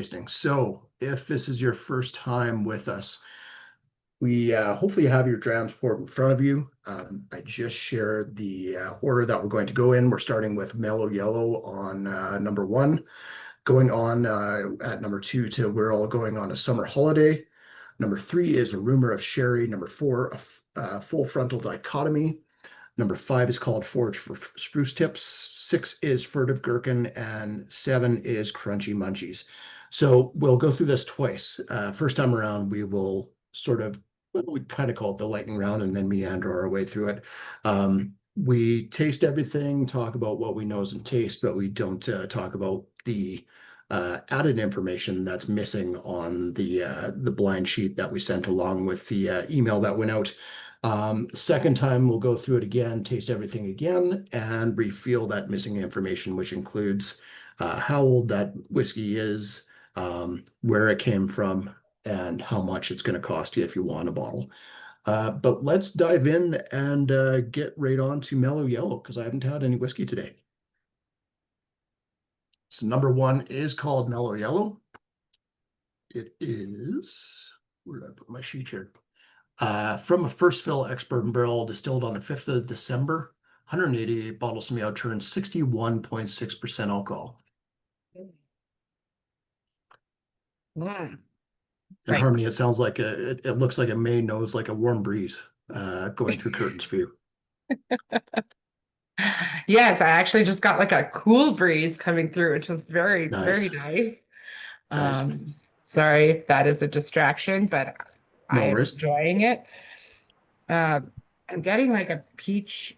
tasting. So if this is your first time with us, we hopefully have your transport in front of you. I just shared the order that we're going to go in. We're starting with Mellow Yellow on number 1, going on at number 2 to We're All Going on a Summer Holiday. Number 3 is A Rumor of Sherry. Number 4, a Full Frontal Dichotomy. Number 5 is called Forage for Spruce Tips. 6 is Furtive Gherkin, and 7 is Crunchy Munchies. So we'll go through this twice. First time around, we will sort of, we kind of call it the lightning round, and then meander our way through it. We taste everything, talk about what we know and taste, but we don't talk about the added information that's missing on the blind sheet that we sent along with the email that went out. Second time, we'll go through it again, taste everything again, and refill that missing information, which includes how old that whiskey is, where it came from, and how much it's going to cost you if you want a bottle. But let's dive in and get right on to Mellow Yellow, because I haven't had any whiskey today. So number 1 is called Mellow Yellow. It is, where did I put my sheet here? From a first fill expert barrel, distilled on the 5th of December, 188 bottles from the Outturn, 61.6% alcohol. Mm. In harmony, it sounds like it looks like it may nose like a warm breeze going through curtains for you. Yes, I actually just got like a cool breeze coming through, which was very, Nice. very nice. Nice. Sorry if that is a distraction, but No I am worries. enjoying it. I'm getting like a peach,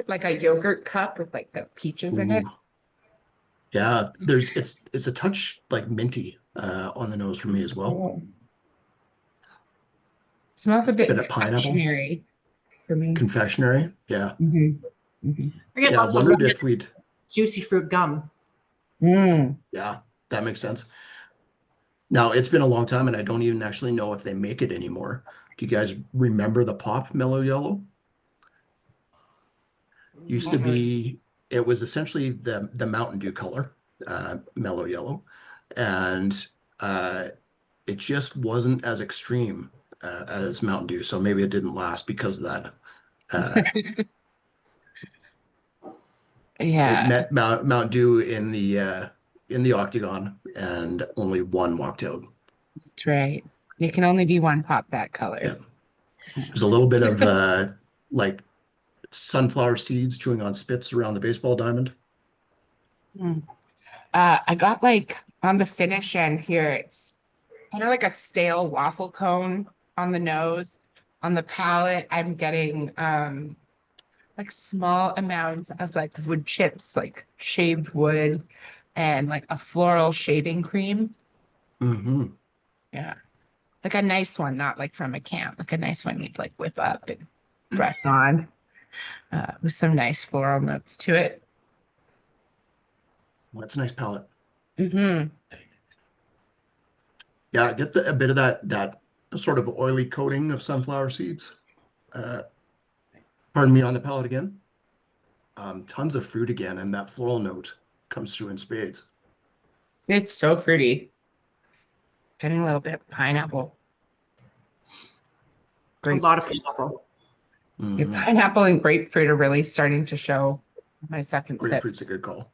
like a yogurt cup with like the peaches in it. Ooh. Yeah, it's a touch like minty on the nose for me as well. Oh. Smells a bit Bit of pineapple, confectionery for me. confectionery. Yeah. I get Yeah, I lots of wondered if we'd, juicy fruit gum. yeah, that makes sense. Now, it's been a long time and I don't even actually know if they make it anymore. Do you guys remember the pop Mellow Yellow? Used to be, it was essentially the Mountain Dew color, Mellow Yellow, and it just wasn't as extreme as Mountain Dew, so maybe it didn't last because of that. Yeah, It met Mountain Dew in the octagon, and only one walked out. that's right. It can only be one pop that color. Yeah. There's a little bit of like sunflower seeds chewing on spits around the baseball diamond. I got like on the finish end here, it's kind of like a stale waffle cone on the nose. On the palate, I'm getting like small amounts of like wood chips, like shaved wood, and like a floral shaving cream. Yeah. Like a nice one, not like from a can, like a nice one you'd like whip up and press on, with some nice floral notes to it. Well, that's a nice palate. Mm-hmm. Yeah, I get a bit of that sort of oily coating of sunflower seeds. Pardon me, on the palate again. Tons of fruit again, and that floral note comes through in spades. It's so fruity. Getting a little bit of pineapple. A lot of pineapple. Yeah, pineapple and grapefruit are really starting to show my second sip. Grapefruit's a good call.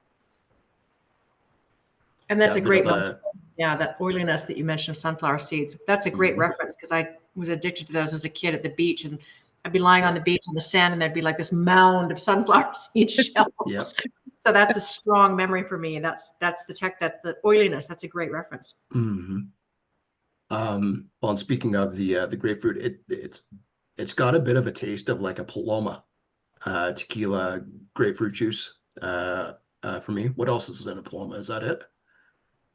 And that's Yeah, a great one. Yeah, that oiliness that you mentioned of sunflower seeds. That's a great reference because I was addicted to those as a kid at the beach, and I'd be lying on the beach on the sand and there'd be like this mound of sunflower seed shells. Yep. So that's a strong memory for me. And that's the oiliness. That's a great reference. Well, and speaking of the grapefruit, it's got a bit of a taste of like a Paloma tequila grapefruit juice for me. What else is in a Paloma? Is that it?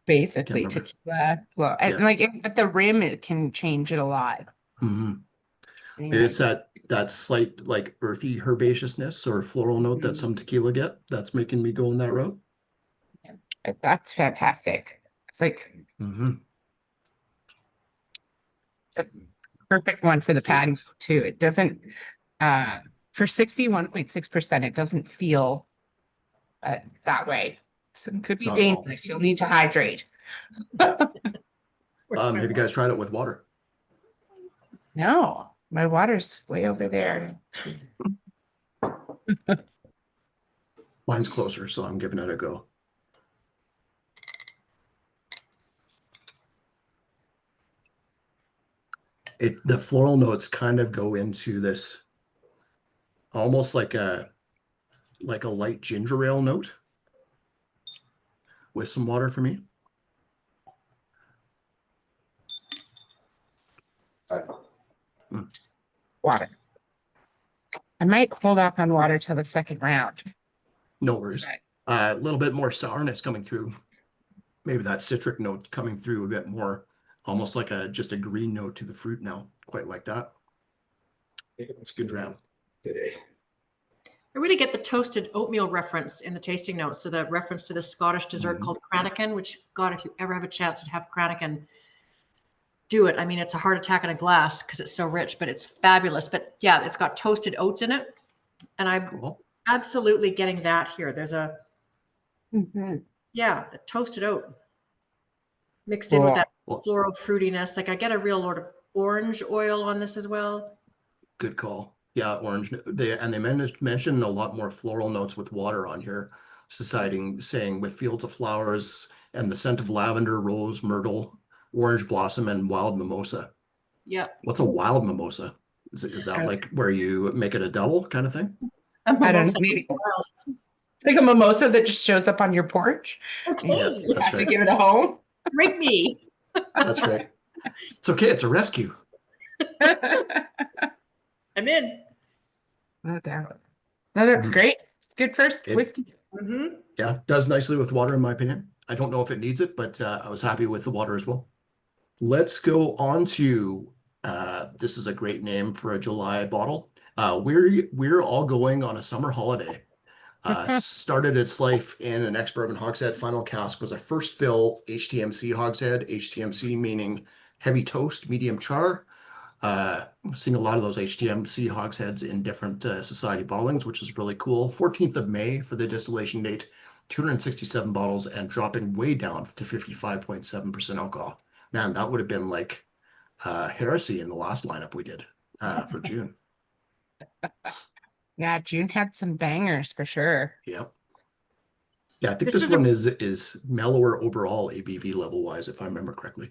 Basically tequila. Well, and like at the rim, it can change it a lot. It's that slight like earthy herbaceousness or floral note that some tequila get that's making me go in that route. Yeah. That's fantastic. It's like the perfect one for the patio too. It doesn't for 61.6%, it doesn't feel that way. So it could be dangerous. You'll need to hydrate. Have you guys tried it with water? No, my water's way over there. Mine's closer, so I'm giving it a go. The floral notes kind of go into this almost like a light ginger ale note with some water for me. Water. I might hold off on water till the second round. No worries. Right. A little bit more sourness coming through. Maybe that citric note coming through a bit more, almost like just a green note to the fruit now. Quite like that. It's a good dram. I really get the toasted oatmeal reference in the tasting notes. So the reference to the Scottish dessert called Cranachan, which, God, if you ever have a chance to have Cranachan, do it. I mean, it's a heart attack in a glass because it's so rich, but it's fabulous. But yeah, it's got toasted oats in it. And I'm Cool. absolutely getting that here. There's a, Mhm. yeah, the toasted oat mixed in with that Well, floral fruitiness. Like I get a real lot of orange oil on this as well. good call. Yeah, orange. They mentioned a lot more floral notes with water on here, saying with fields of flowers and the scent of lavender, rose, myrtle, orange blossom, and wild mimosa. Yeah. What's a wild mimosa? Is that like where you make it a double kind of thing? I don't know. Maybe it's like a mimosa that just shows up on your porch. Okay. Yeah, You that's have to right. give it a home. Drink me. That's right. It's okay. It's a rescue. I'm in. No doubt. No, that's Mhm. great. It's good first It- whiskey. Mm-hmm. Yeah, does nicely with water in my opinion. I don't know if it needs it, but I was happy with the water as well. Let's go on to this is a great name for a July bottle. We're all going on a summer holiday. Started its life in an ex-bourbon hogshead. Final cask was a first fill HTMC hogshead. HTMC meaning heavy toast, medium char. Seeing a lot of those HTMC hogsheads in different society bottlings, which is really cool. 14th of May for the distillation date, 267 bottles and dropping way down to 55.7% alcohol. Man, that would have been like heresy in the last lineup we did for June. Yeah, June had some bangers for sure. Yep. Yeah, I think This this was a- one is mellower overall ABV level wise, if I remember correctly.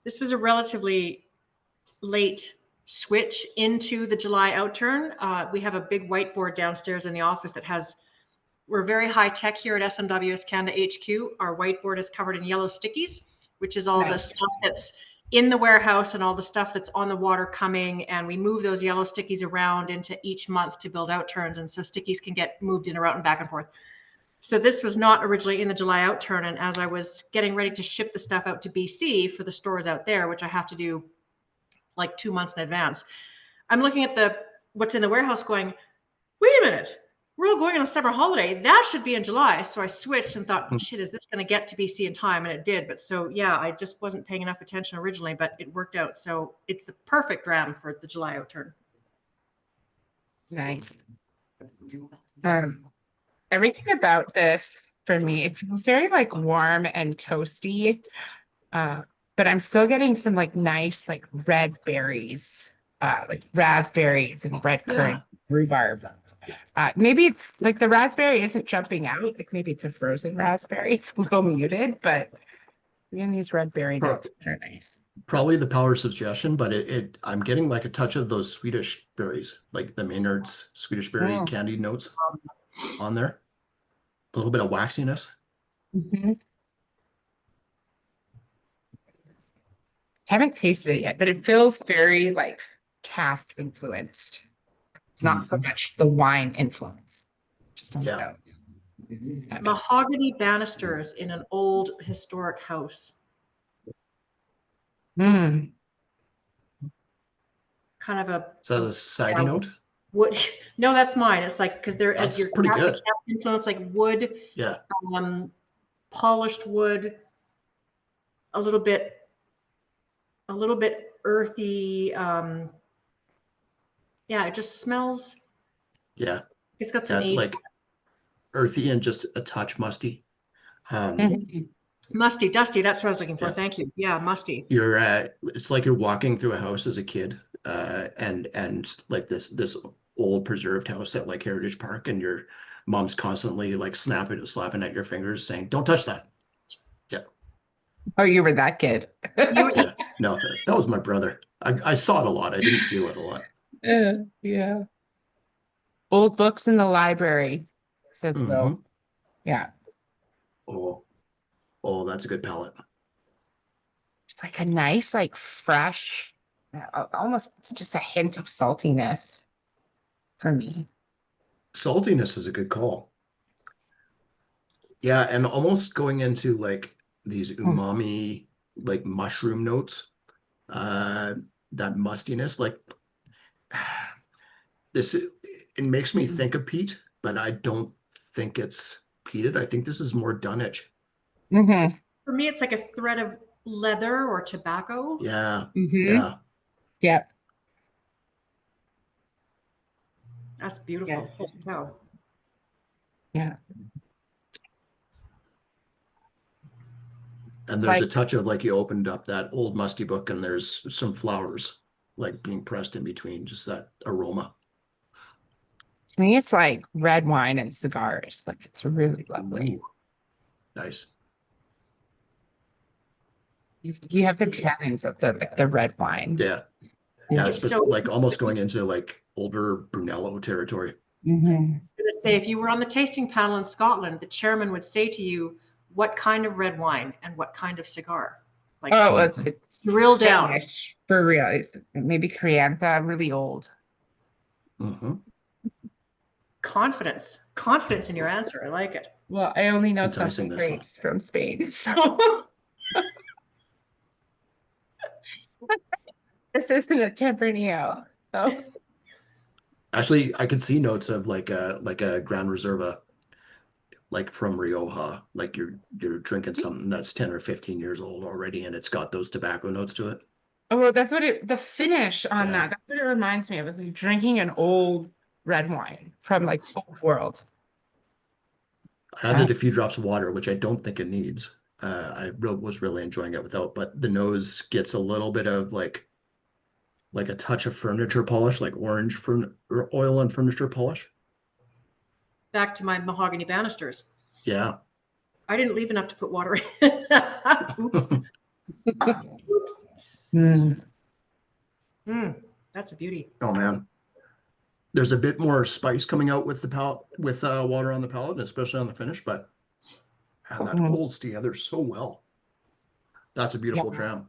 This was a relatively late switch into the July outturn. We have a big whiteboard downstairs in the office that has, we're very high tech here at SMWS Canada HQ. Our whiteboard is covered in yellow stickies, which is all the Nice. stuff that's in the warehouse and all the stuff that's on the water coming. And we move those yellow stickies around into each month to build outturns. And so stickies can get moved in and out and back and forth. So this was not originally in the July outturn. And as I was getting ready to ship the stuff out to BC for the stores out there, which I have to do like 2 months in advance, I'm looking at what's in the warehouse going, wait a minute, we're all going on a summer holiday. That should be in July. So I switched and thought, shit, is this going to get to BC in time? And it did. But so, yeah, I just wasn't paying enough attention originally, but it worked out. So it's the perfect dram for the July outturn. Nice. Everything about this for me, it feels very like warm and toasty. But I'm still getting some like nice like red berries, like raspberries and red currant, rhubarb. Maybe it's like the raspberry isn't jumping out. Like maybe it's a frozen raspberry. It's a little muted, but again, these red berry notes are nice. Probably the power of suggestion, but I'm getting like a touch of those Swedish berries, like the Maynard's Swedish berry candy notes on there. A little bit of waxiness. Mhm. Haven't tasted it yet, but it feels very like cask influenced, not so much the wine influence. Just on the Yeah. nose. Mahogany banisters in an old historic house. Mm. Kind of a Is that a society note? wood. No, that's mine. It's like, because there, as That's your pretty good. cask influence, like wood, Yeah. polished wood, a little bit earthy. Yeah, it just smells. Yeah. It's got some age. Like earthy and just a touch musty. Mhm. Musty, dusty. That's what I was looking for. Yeah. Thank you. Yeah, musty. You're it's like you're walking through a house as a kid, and like this old preserved house at like Heritage Park, and your mom's constantly like slapping at your fingers, saying, "Don't touch that." Yeah, Oh, you were that kid. You, yeah. No, that was my brother. I saw it a lot. I didn't feel it a lot. Yeah. Old books in the library, says Hmm. Will. Yeah. Oh, oh, that's a good palette. It's like a nice, like fresh, almost just a hint of saltiness for me. Saltiness is a good call. Yeah, and almost going into like these Mm. umami, like mushroom notes, uh, that mustiness, like this, it makes me think of peat, but I don't think it's peated. I think this is more dunnage. Mm-hmm. for me, it's like a thread of leather or tobacco. Yeah, Mm-hmm. yeah. Yep. That's Yeah. beautiful. Holy cow. Yeah. And It's there's a like, touch of like you opened up that old musty book and there's some flowers like being pressed in between, just that aroma. to me, it's like red wine and cigars. Like it's really lovely. Ooh, nice. You have the tannins of the red wine. Yeah, yeah. Yeah. It's but So like almost going into like older Brunello territory. Mm-hmm. going to say, if you were on the tasting panel in Scotland, the chairman would say to you, what kind of red wine and what kind of cigar? Like, Oh, it's drill down. Spanish for real. It's maybe Crianza, really old. Hmm. Confidence in your answer. I like it. Well, I only know It's some enticing, this one. grapes from Spain, so this isn't a Tempranillo. So Actually, I could see notes of like a Gran Reserva, like from Rioja, like you're drinking something that's 10 or 15 years old already, and it's got those tobacco notes to it. oh, that's what the finish on Yeah. that's what it reminds me of. Is like drinking an old red wine from like old world. I added a few drops of water, which I don't think it needs. Was really enjoying it without, but the nose gets a little bit of like a touch of furniture polish, like orange or oil on furniture polish. Back to my mahogany banisters. Yeah. I didn't leave enough to put water in. Oops. Oops. Mm. That's a beauty. Oh man. There's a bit more spice coming out with the palate, with water on the palate, especially on the finish, but and that Mm. holds together so well. That's a beautiful Yeah. dram.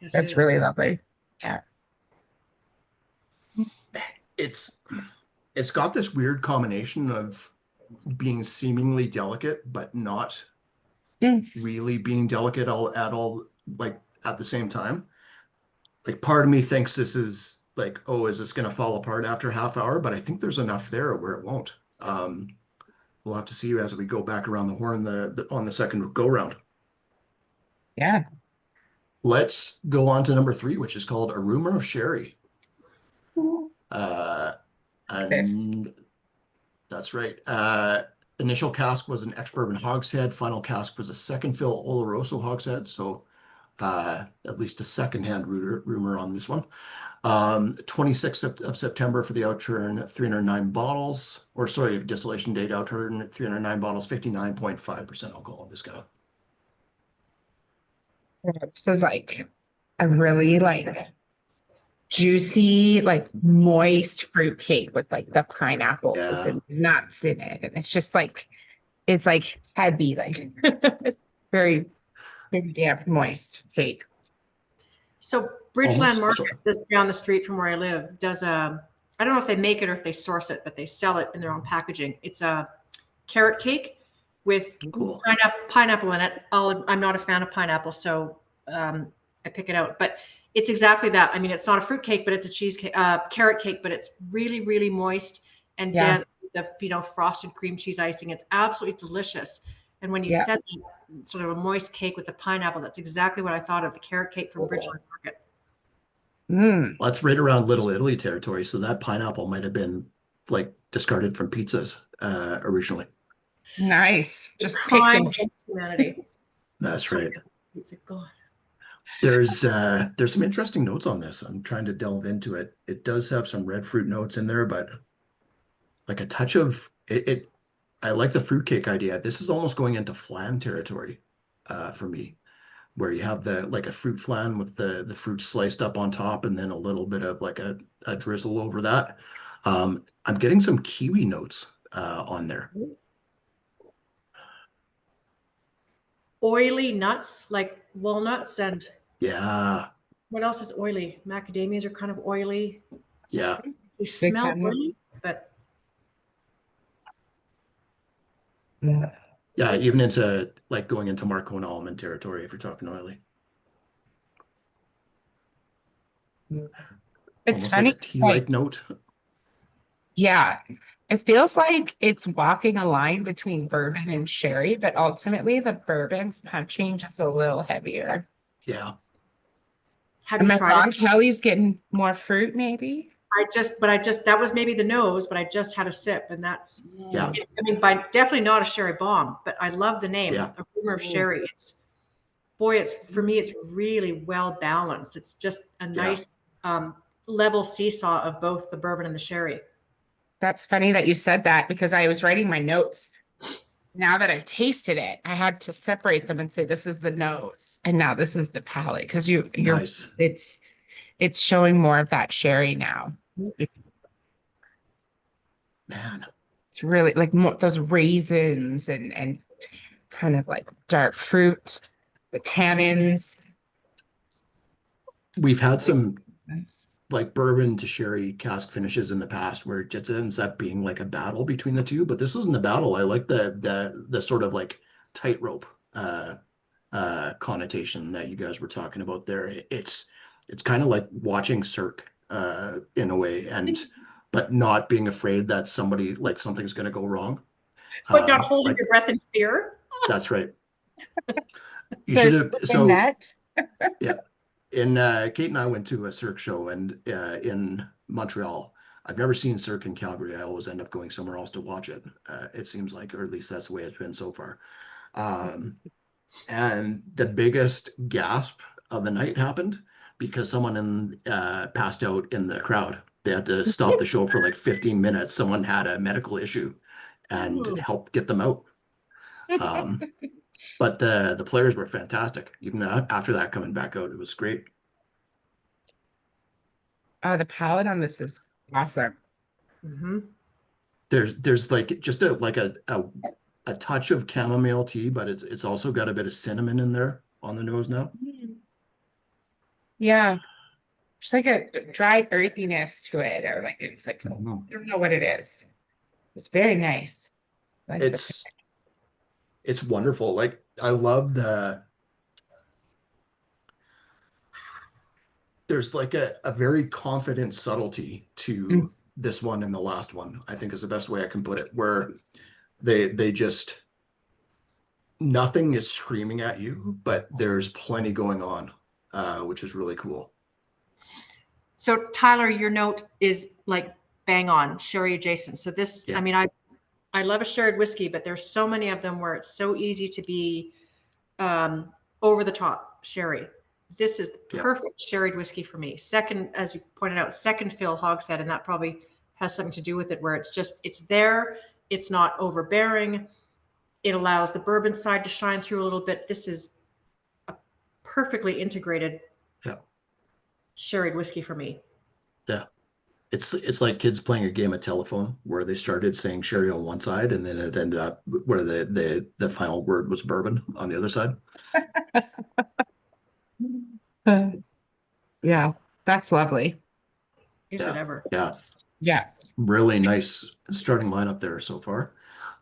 Yes, it That's is. really lovely. Yeah. It's got this weird combination of being seemingly delicate, but not Mm. really being delicate at all, like at the same time. Like part of me thinks this is like, oh, is this going to fall apart after half hour? But I think there's enough there where it won't. We'll have to see as we go back around the horn on the second go round. Yeah. Let's go on to number 3, which is called A Rumor of Sherry. And that's right. Initial cask was an ex-bourbon hogshead. Final cask was a second fill Oloroso hogshead. So at least a secondhand rumor on this one. 26th of September for the Outturn, 309 bottles, or sorry, distillation date Outturn, 309 bottles, 59.5% alcohol in this guy. This is like a really like juicy, like moist fruit cake with like the pineapples Yeah. and nuts in it. And it's like heavy, like very, very damp, moist cake. So Bridgeland Almost, Market, just down the street from where I live, does I don't know if they make it or if they source it, but they sell it in their own packaging. It's a carrot cake with cool. pineapple in it. I'm not a fan of pineapple, so I pick it out. But it's exactly that. I mean, it's not a fruit cake, but it's a cheesecake, carrot cake, but it's really, really moist and Yeah. dense with the frosted cream cheese icing. It's absolutely delicious. And when you Yeah. said sort of a moist cake with the pineapple, that's exactly what I thought of, the carrot cake from Bridgeland Market. Mm. Well, that's right around Little Italy territory. So that pineapple might have been like discarded from pizzas originally. Nice. Just picked Crime and against humanity. That's right. It's a god. There's some interesting notes on this. I'm trying to delve into it. It does have some red fruit notes in there, but like a touch of it. I like the fruitcake idea. This is almost going into flan territory for me, where you have the like a fruit flan with the fruit sliced up on top and then a little bit of like a drizzle over that. I'm getting some kiwi notes on there. Oily nuts like walnuts and Yeah, what else is oily? Macadamias are kind of oily. yeah, They smell kind of- oily, but yeah. Even into like going into Marcona almond territory if you're talking oily. It's Almost like funny. a tea-like note. Yeah, it feels like it's walking a line between bourbon and sherry, but ultimately the bourbon's punching just a little heavier. Yeah. have Am you I tried wrong? it? Kelly's getting more fruit, maybe? That was maybe the nose, but I just had a sip and that's, Yeah. I mean, by definitely not a sherry bomb, but I love the name, Yeah. A Rumor of Sherry. For me, it's really well balanced. It's just a nice level seesaw of both the bourbon and the sherry. That's funny that you said that because I was writing my notes. Now that I've tasted it, I had to separate them and say this is the nose and now this is the palate because Nice. it's showing more of that sherry now. Man. It's really like more those raisins and kind of like dark fruit, the tannins. We've had some Nice. like bourbon to sherry cask finishes in the past where it just ends up being like a battle between the two, but this isn't a battle. I like the sort of like tightrope connotation that you guys were talking about there. It's kind of like watching Cirque in a way, and but not being afraid that something's going to go wrong. But not holding Like your breath in fear. that's right. You So should it's have. in So that. yeah, in Kate and I went to a Cirque show and in Montreal. I've never seen Cirque in Calgary. I always end up going somewhere else to watch it. It seems like, or at least that's the way it's been so far. Um, and the biggest gasp of the night happened because someone passed out in the crowd. They had to stop the show for like 15 minutes. Someone had a medical issue and Ooh. helped get them out. Um, but the players were fantastic. Even after that coming back out, it was great. Oh, the palate on this is awesome. Mm-hmm. There's like just a touch of chamomile tea, but it's also got a bit of cinnamon in there on the nose now. Yeah, it's like a dry earthiness to it, or like it's like I don't know what it is. It's very nice. Like the It's wonderful. Like I love there's like a very confident subtlety Mm. to this one and the last one, I think is the best way I can put it, where they just nothing is screaming at you, but there's plenty going on, which is really cool. So Tyler, your note is like bang on sherry adjacent. So this, Yeah. I mean, I love a sherry whiskey, but there's so many of them where it's so easy to be over the top sherry. This is the Yeah. perfect sherried whiskey for me. Second, as you pointed out, second fill hogshead, and that probably has something to do with it, where it's there, it's not overbearing. It allows the bourbon side to shine through a little bit. This is a perfectly integrated Yeah. sherried whiskey for me. Yeah. It's like kids playing a game of telephone where they started saying sherry on one side and then it ended up where the final word was bourbon on the other side. Yeah, that's lovely. Is it Yeah. ever? Yeah. Yeah. Really nice starting lineup there so far.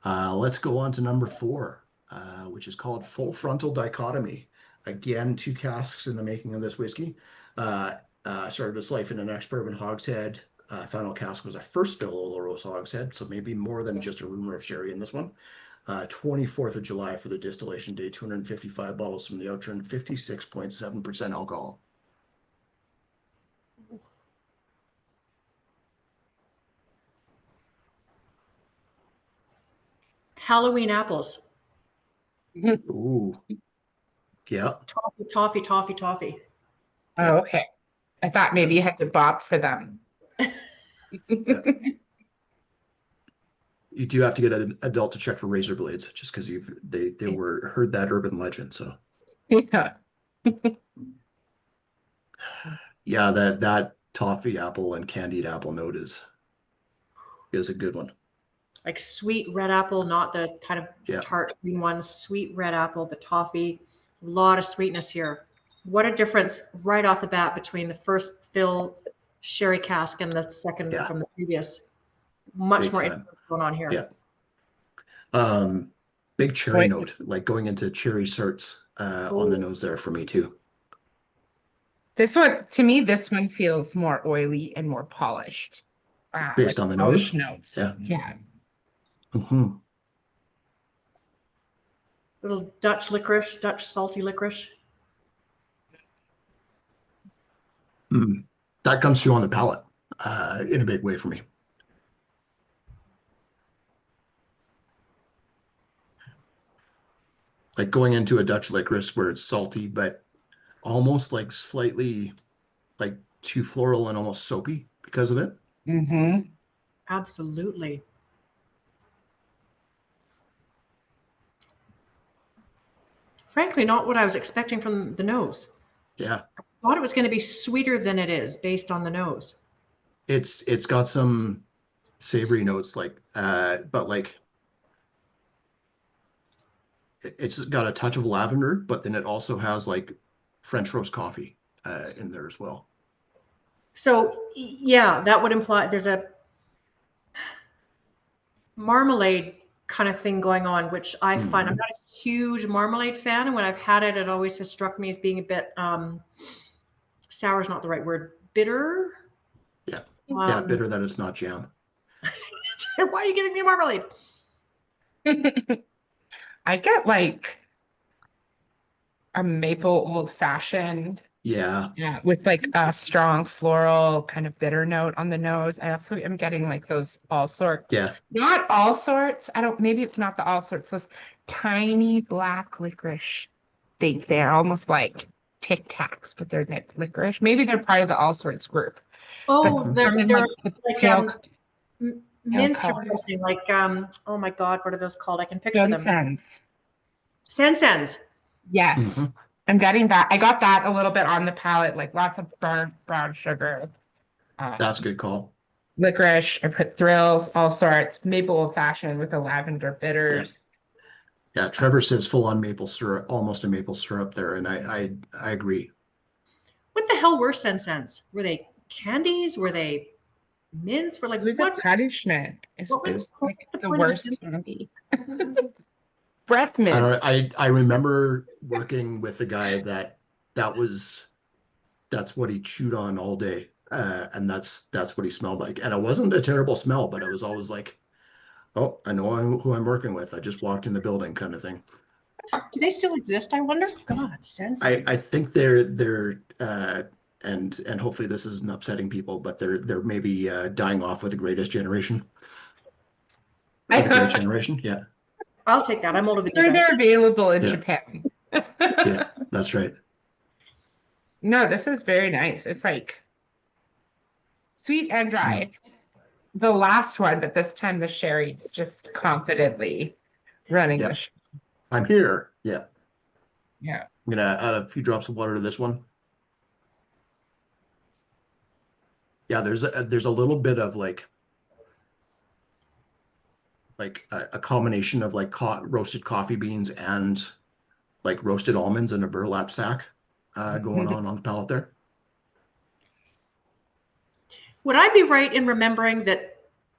Let's go on to number 4, which is called Full Frontal Dichotomy. Again, 2 casks in the making of this whiskey. Started its life in an ex-bourbon hogshead. Final cask was a first fill Oloroso hogshead, so maybe more than just a rumor of sherry in this one. 24th of July for the distillation date, 255 bottles from the Outturn, 56.7% alcohol. Halloween apples. Ooh. Yeah. Toffee, toffee, toffee, toffee. Oh, okay. I thought maybe you had to bob for them. Yeah. You do have to get an adult to check for razor blades just because they were heard that urban legend. So Yeah. yeah, that toffee apple and candied apple note is a good one. Like sweet red apple, not the kind of Yeah. tart green ones. Sweet red apple, the toffee. A lot of sweetness here. What a difference right off the bat between the first fill sherry cask and the second Yeah. from the previous. Much Big more time. influence going on here. Yeah. Big cherry Wait. note, like going into cherry certs on the Ooh. nose there for me too. This one, to me, this one feels more oily and more polished. Based like on the polished nose? notes. Yeah. Yeah. Mm-hmm. Little Dutch licorice, Dutch salty licorice. That comes through on the palate in a big way for me. Like going into a Dutch licorice where it's salty, but almost like slightly like too floral and almost soapy because of it. Mm-hmm. Absolutely. Frankly, not what I was expecting from the nose. Yeah. I thought it was going to be sweeter than it is based on the nose. It's got some savory notes like but like it's got a touch of lavender, but then it also has like French roast coffee in there as well. So yeah, that would imply there's a marmalade kind of thing going on, which I find I'm not a huge marmalade fan. And when I've had it, it always has struck me as being a bit sour is not the right word. Bitter. Yeah. Yeah, bitter that it's not jam. Why are you giving me marmalade? I get like a maple old fashioned. Yeah. Yeah, with like a strong floral kind of bitter note on the nose. I also am getting like those all sorts. Yeah. Not all sorts. Maybe it's not the all sorts. Those tiny black licorice things. They're almost like Tic Tacs, but they're like licorice. Maybe they're part of the all sorts group. Oh, But they're, come in they're like the like pale mints or color. something like oh my god, what are those called? I can picture them. Sense. Sansens. Yes. I'm getting that. I got that a little bit on the palate, like lots of burnt brown sugar. That's a good call. Licorice. I put thrills, all sorts, maple old fashioned with the lavender bitters. Yeah, Trevor says full on maple syrup, almost a maple syrup there, and I agree. What the hell were Sansens? Were they candies? Were they mints? Were like what? Punishment. It What was was what like was the point of worst this? candy. Breath I mint. don't know, I remember working with a guy that's what he chewed on all day. And that's what he smelled like. And it wasn't a terrible smell, but it was always like, oh, I know who I'm working with. I just walked in the building kind of thing. Do they still exist? I wonder. God, Sansens. I think they're and hopefully this isn't upsetting people, but they're maybe dying off with the greatest generation. Or the great generation. Yeah. I'll take that. I'm older than you guys. They're available in Yeah. Japan. Yeah, that's right. No, this is very nice. It's like sweet and dry. It's the last one, but this time the sherry's just confidently running Yeah. the show. I'm here. Yeah. Yeah. I'm gonna add a few drops of water to this one. Yeah, there's a little bit of like a combination of like roasted coffee beans and like roasted almonds in a burlap sack going on the palate there. Would I be right in remembering that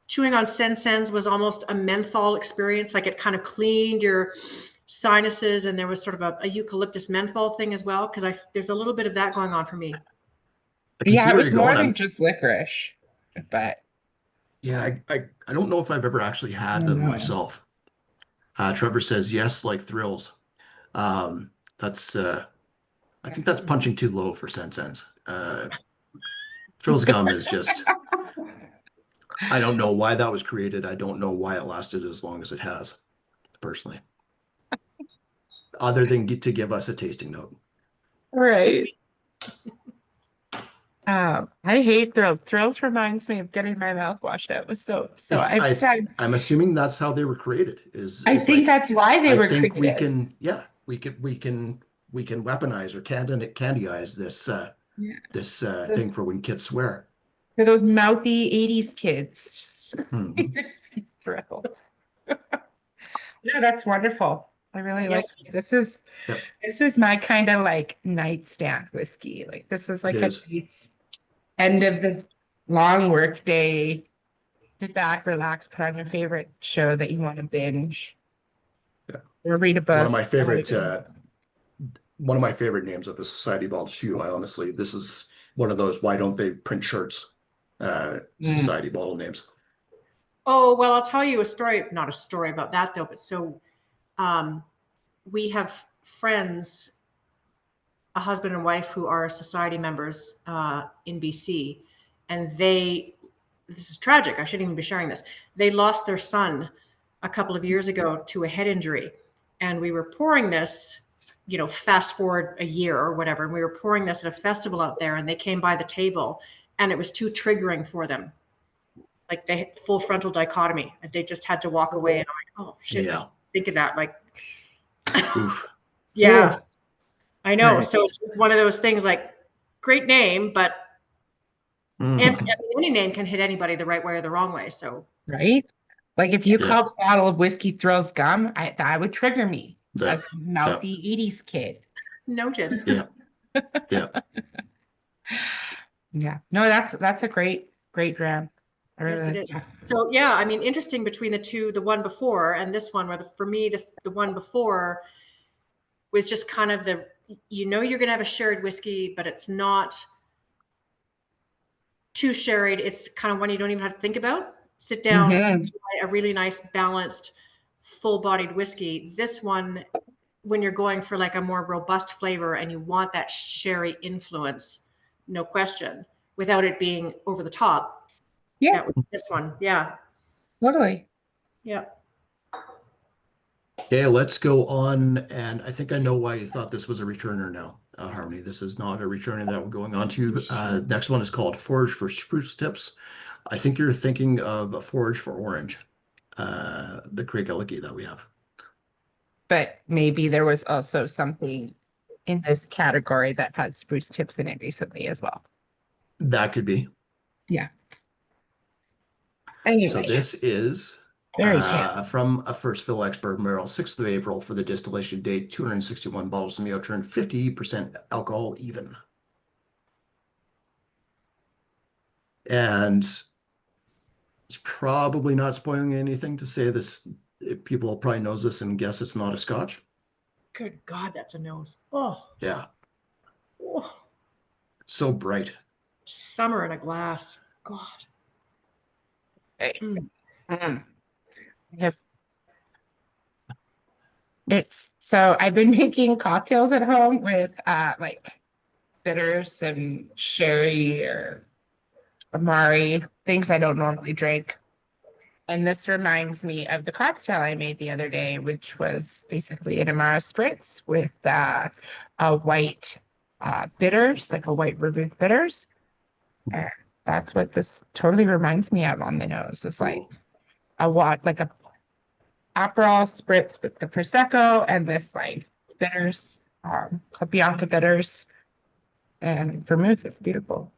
chewing on Sansens was almost a menthol experience? Like it kind of cleaned your sinuses, and there was sort of a eucalyptus menthol thing as well. Because there's a little bit of that going on for me. I can see Yeah, it where was you're more going. than just licorice, but Yeah, I don't know if I've ever actually had them myself. Trevor says yes, like thrills. That's I think that's punching too low for Sense. Thrills gum is just I don't know why that was created. I don't know why it lasted as long as it has. personally. Other than to give us a tasting note. Right. I hate thrills. Thrills reminds me of getting my mouth washed out with soap. So I'm assuming that's how they were created. I think that's why they I were think we created. can, we can weaponize or candyize this Yeah. thing for when kids swear. For those mouthy 80s kids. Mhm. Thrills. Yeah, that's wonderful. I really like Yes. it. This is my kind of like nightstand whiskey. Like this is like It a is. nice end of the long work day. Sit back, relax, put on your favorite show that you want to binge. Yeah. Or read a book. One of my favorite names of a society ball too. This is one of those why don't they print shirts society bottle names. Oh, well, I'll tell you a story, not a story about that though, but so we have friends, a husband and wife who are society members in BC, and this is tragic. I shouldn't even be sharing this. They lost their son a couple of years ago to a head injury. And we were pouring this, fast forward a year or whatever. And we were pouring this at a festival out there, and they came by the table and it was too triggering for them. Like they had full frontal dichotomy, and they just had to walk away. And I'm like, oh shit, Yeah. think of that. Like, Oof. yeah, I know. Right. So it's one of those things like great name, but any name can hit anybody the right way or the wrong way. So, Right? Like if you Yeah. called a bottle of whiskey Thrills gum, that would trigger me as a mouthy 80s kid. noted. Yeah. Yeah. Yeah. No, that's a great dram. I really Yes, it like is. that. So yeah, I mean, interesting between the two, the one before and this one, where for me, the one before was just kind of you're going to have a sherried whiskey, but it's not too sherried. It's kind of one you don't even have to think about. Sit down, Mhm. a really nice, balanced, full-bodied whiskey. This one, when you're going for like a more robust flavor and you want that sherry influence, no question, without it being over the top. Yeah, That was this one. Yeah. totally. Yeah. Okay, let's go on. And I think I know why you thought this was a returner now, Harmony. This is not a returner that we're going on to. Next one is called Forage for Spruce Tips. I think you're thinking of a Forage for Orange, the Craig Ellicky that we have. But maybe there was also something in this category that has spruce tips in it recently as well. That could be. Yeah. Anyway, So this is very good. from a first fill X bourbon barrel, 6th of April for the distillation date, 261 bottles from the Outturn, 50% alcohol even. And it's probably not spoiling anything to say this. People probably knows this and guess it's not a Scotch. Good God, that's a nose. Oh, Yeah, oh. so bright. Summer in a glass. God. Mm. If it's so I've been making cocktails at home with like bitters and sherry or amari, things I don't normally drink. And this reminds me of the cocktail I made the other day, which was basically an Amara spritz with a white bitters, like a white vermouth bitters. And that's what this totally reminds me of on the nose. It's like like a Aperol spritz with the Prosecco and this like bitters, Bianca bitters and vermouth. It's beautiful.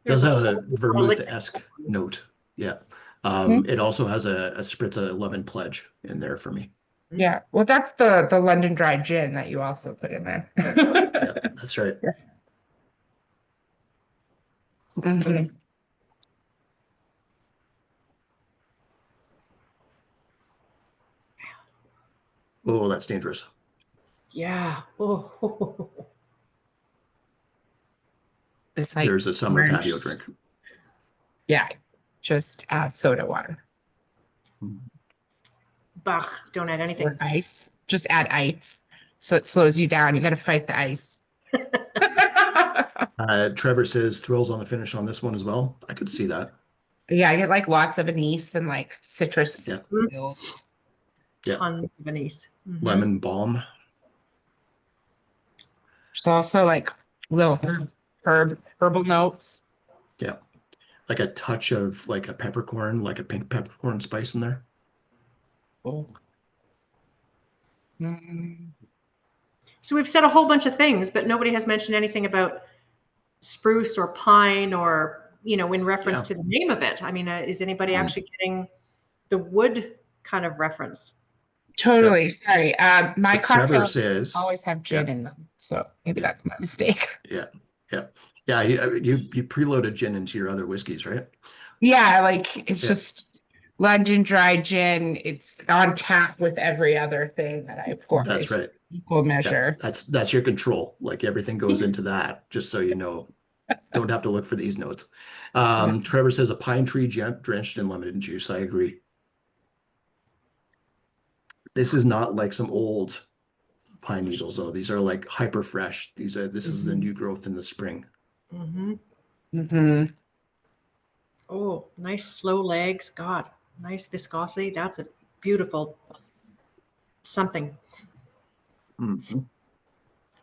Does have a vermouth-esque note. Yeah. It also has a spritz of lemon pledge in there for me. Yeah. Well, that's the London dry gin that you also put in there. Yeah, that's right. Mhm. Oh, that's dangerous. Yeah. Oh. It's like There's a summer orange. patio drink. Yeah. Just add soda water Bach. Don't add anything. or ice. Just add ice. So it slows you down. You got to fight the ice. Trevor says thrills on the finish on this one as well. I could see that. Yeah, I get like lots of anise and like citrus Yeah. oils. Yeah. Tons of anise. Mhm. Lemon balm. There's also like little herbal notes. Yeah. Like a touch of like a peppercorn, like a pink peppercorn spice in there. Oh. Mm. So we've said a whole bunch of things, but nobody has mentioned anything about spruce or pine or, in reference Yeah. to the name of it. I mean, is anybody Mhm. actually getting the wood kind of reference? Totally. Sorry. My So Trevor cocktails says, always have gin in them, so maybe Yeah. that's my mistake. yeah, yeah, yeah. You preloaded gin into your other whiskeys, right? Yeah, like it's Yeah. just London dry gin. It's on tap with every other thing that I pour. That's It's right. equal Yeah, measure. that's your control. Like everything goes into that, just so you know. Don't have to look for these notes. Trevor says a pine tree drenched in lemon juice. I agree. This is not like some old pine needles, though. These are like hyper fresh. This is the new growth in the spring. Mm-hmm. Mm-hmm. Oh, nice slow legs. God, nice viscosity. That's a beautiful something. Mhm.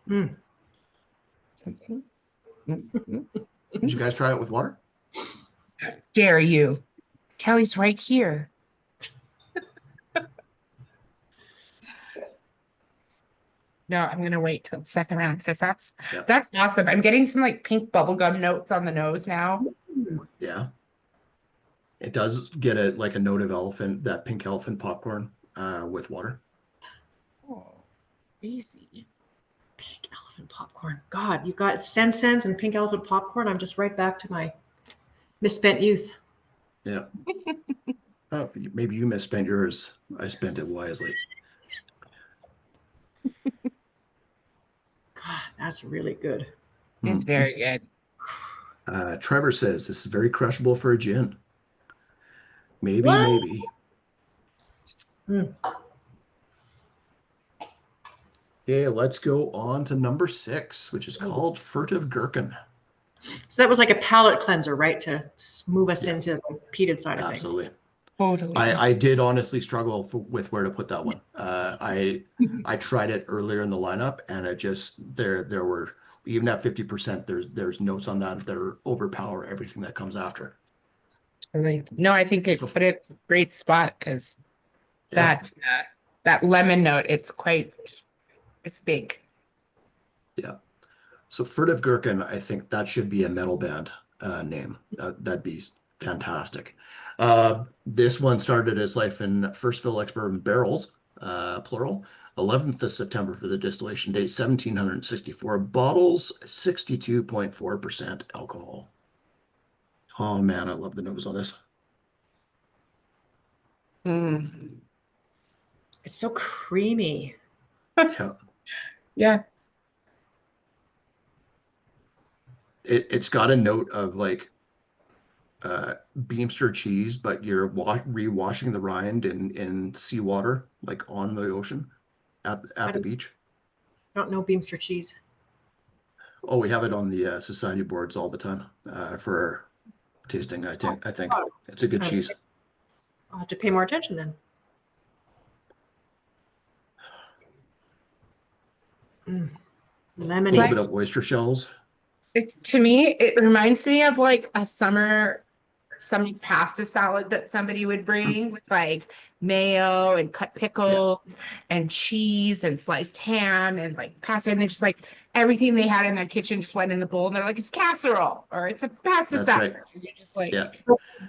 Mm. Did you guys try it with water? Dare you? Kelly's right here. No, I'm gonna wait till the second round because that's awesome. I'm getting some like pink bubblegum notes on the nose now. Yeah. It does get a note of elephant, that pink elephant popcorn with water. Oh, easy. Pink elephant popcorn. God, you got Sensense and pink elephant popcorn. I'm just right back to my misspent youth. Yeah. Oh, maybe you misspent yours. I spent it wisely. God, that's really good. It's very good. Trevor says this is very crushable for a gin. Maybe, What? maybe. Mm. Okay, let's go on to number 6, which is called Furtive Gherkin. So that was like a palate cleanser, right? To move us Yeah. into the peated side of things. Absolutely. Totally. I did honestly struggle with where to put that one. I tried it earlier in the lineup, and it just there were, even at 50%, there's notes on that overpower everything that comes after. No, I think it So- put it in a great spot because Yeah, that lemon note, it's big. yeah. So Furtive Gherkin, I think that should be a metal band name. That'd be fantastic. This one started its life in First Fill Bourbon barrels, plural. 11th of September for the distillation date, 1,764 bottles, 62.4% alcohol. Oh man, I love the nose on this. Mm. It's so creamy. Yeah. Yeah. It's got a note of like Beamster cheese, but you're rewashing the rind in seawater, like on the ocean at the beach. I don't know Beamster cheese. Oh, we have it on the society boards all the time for tasting. I think it's a good cheese. I'll have to pay more attention then. A Lemony. little bit of oyster shells. It's, to me, it reminds me of like a some pasta salad that somebody would bring with like mayo and cut pickles and cheese and sliced ham and like pasta, and they just like everything they had in their kitchen just went in the bowl, and they're like, it's casserole or it's a pasta That's salad. right. And you're just like, Yeah.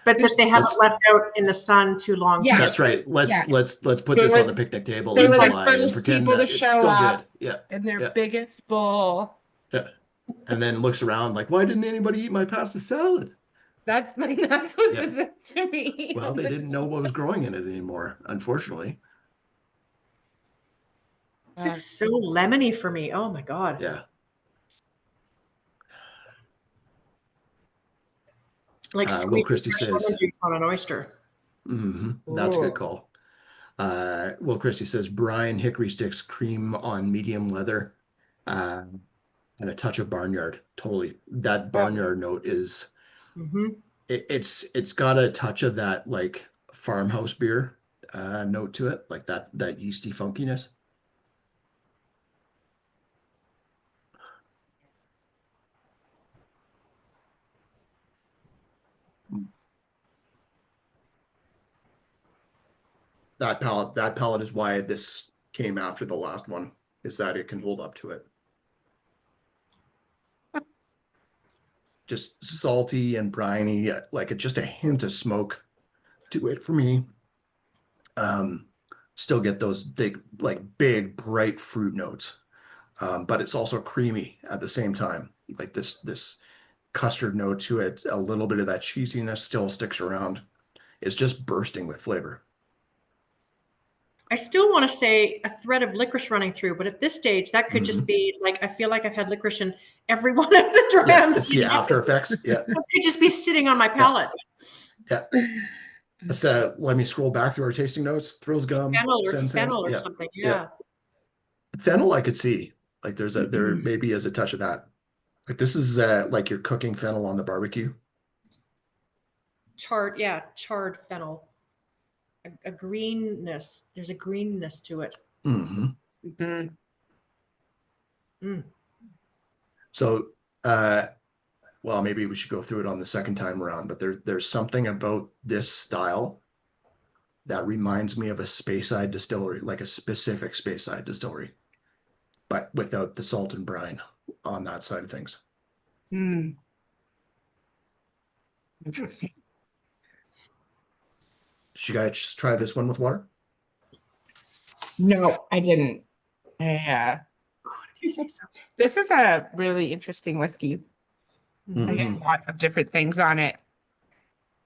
But that they haven't Let's- left out in the sun too long. Yeah. That's right. Let's Yeah. let's put They this were- on the picnic table they in were the July and first pretend people that to it's show still up. good. Yeah. in their Yeah. biggest bowl. Yeah. And then looks around like, why didn't anybody eat my pasta salad? That's what Yeah. this is to me. Well, they didn't know what was growing in it anymore, unfortunately. It's just so lemony for me. Oh my God. Yeah. Like Will squeezing Christie fresh says, lemon juice on an oyster. That's a good Ooh. call. Will Christie says, brine, hickory sticks, cream on medium leather, and a touch of barnyard. Totally. That barnyard note is, Mm-hmm. it's got a touch of that like farmhouse beer note to it, like that yeasty funkiness. That palate is why this came after the last one, is that it can hold up to it. Just salty and briny, like just a hint of smoke to it for me. Still get those big bright fruit notes, but it's also creamy at the same time. Like this custard note to it, a little bit of that cheesiness still sticks around. It's just bursting with flavor. I still want to say a thread of licorice running through, but at this stage, that could just be like, I feel like I've had licorice in every one of the Yeah, drams. it's the after effects. Yeah. It could just be sitting on my palate. Yeah. Let's let me scroll back through our tasting notes. Thrills gum, Fennel or yeah, something. yeah. Fennel, I could see. Like there maybe is a touch of that. Like this is like you're cooking fennel on the barbecue. Charred fennel. A greenness. There's a greenness to it. Mm-hmm. Mm. So, well, maybe we should go through it on the second time around, but there's something about this style that reminds me of a Speyside distillery, like a specific Speyside distillery, but without the salt and brine on that side of things. Interesting. Should I just try this one with water? No, I didn't. Yeah. This is a really interesting whiskey. I get a lot of different things on it.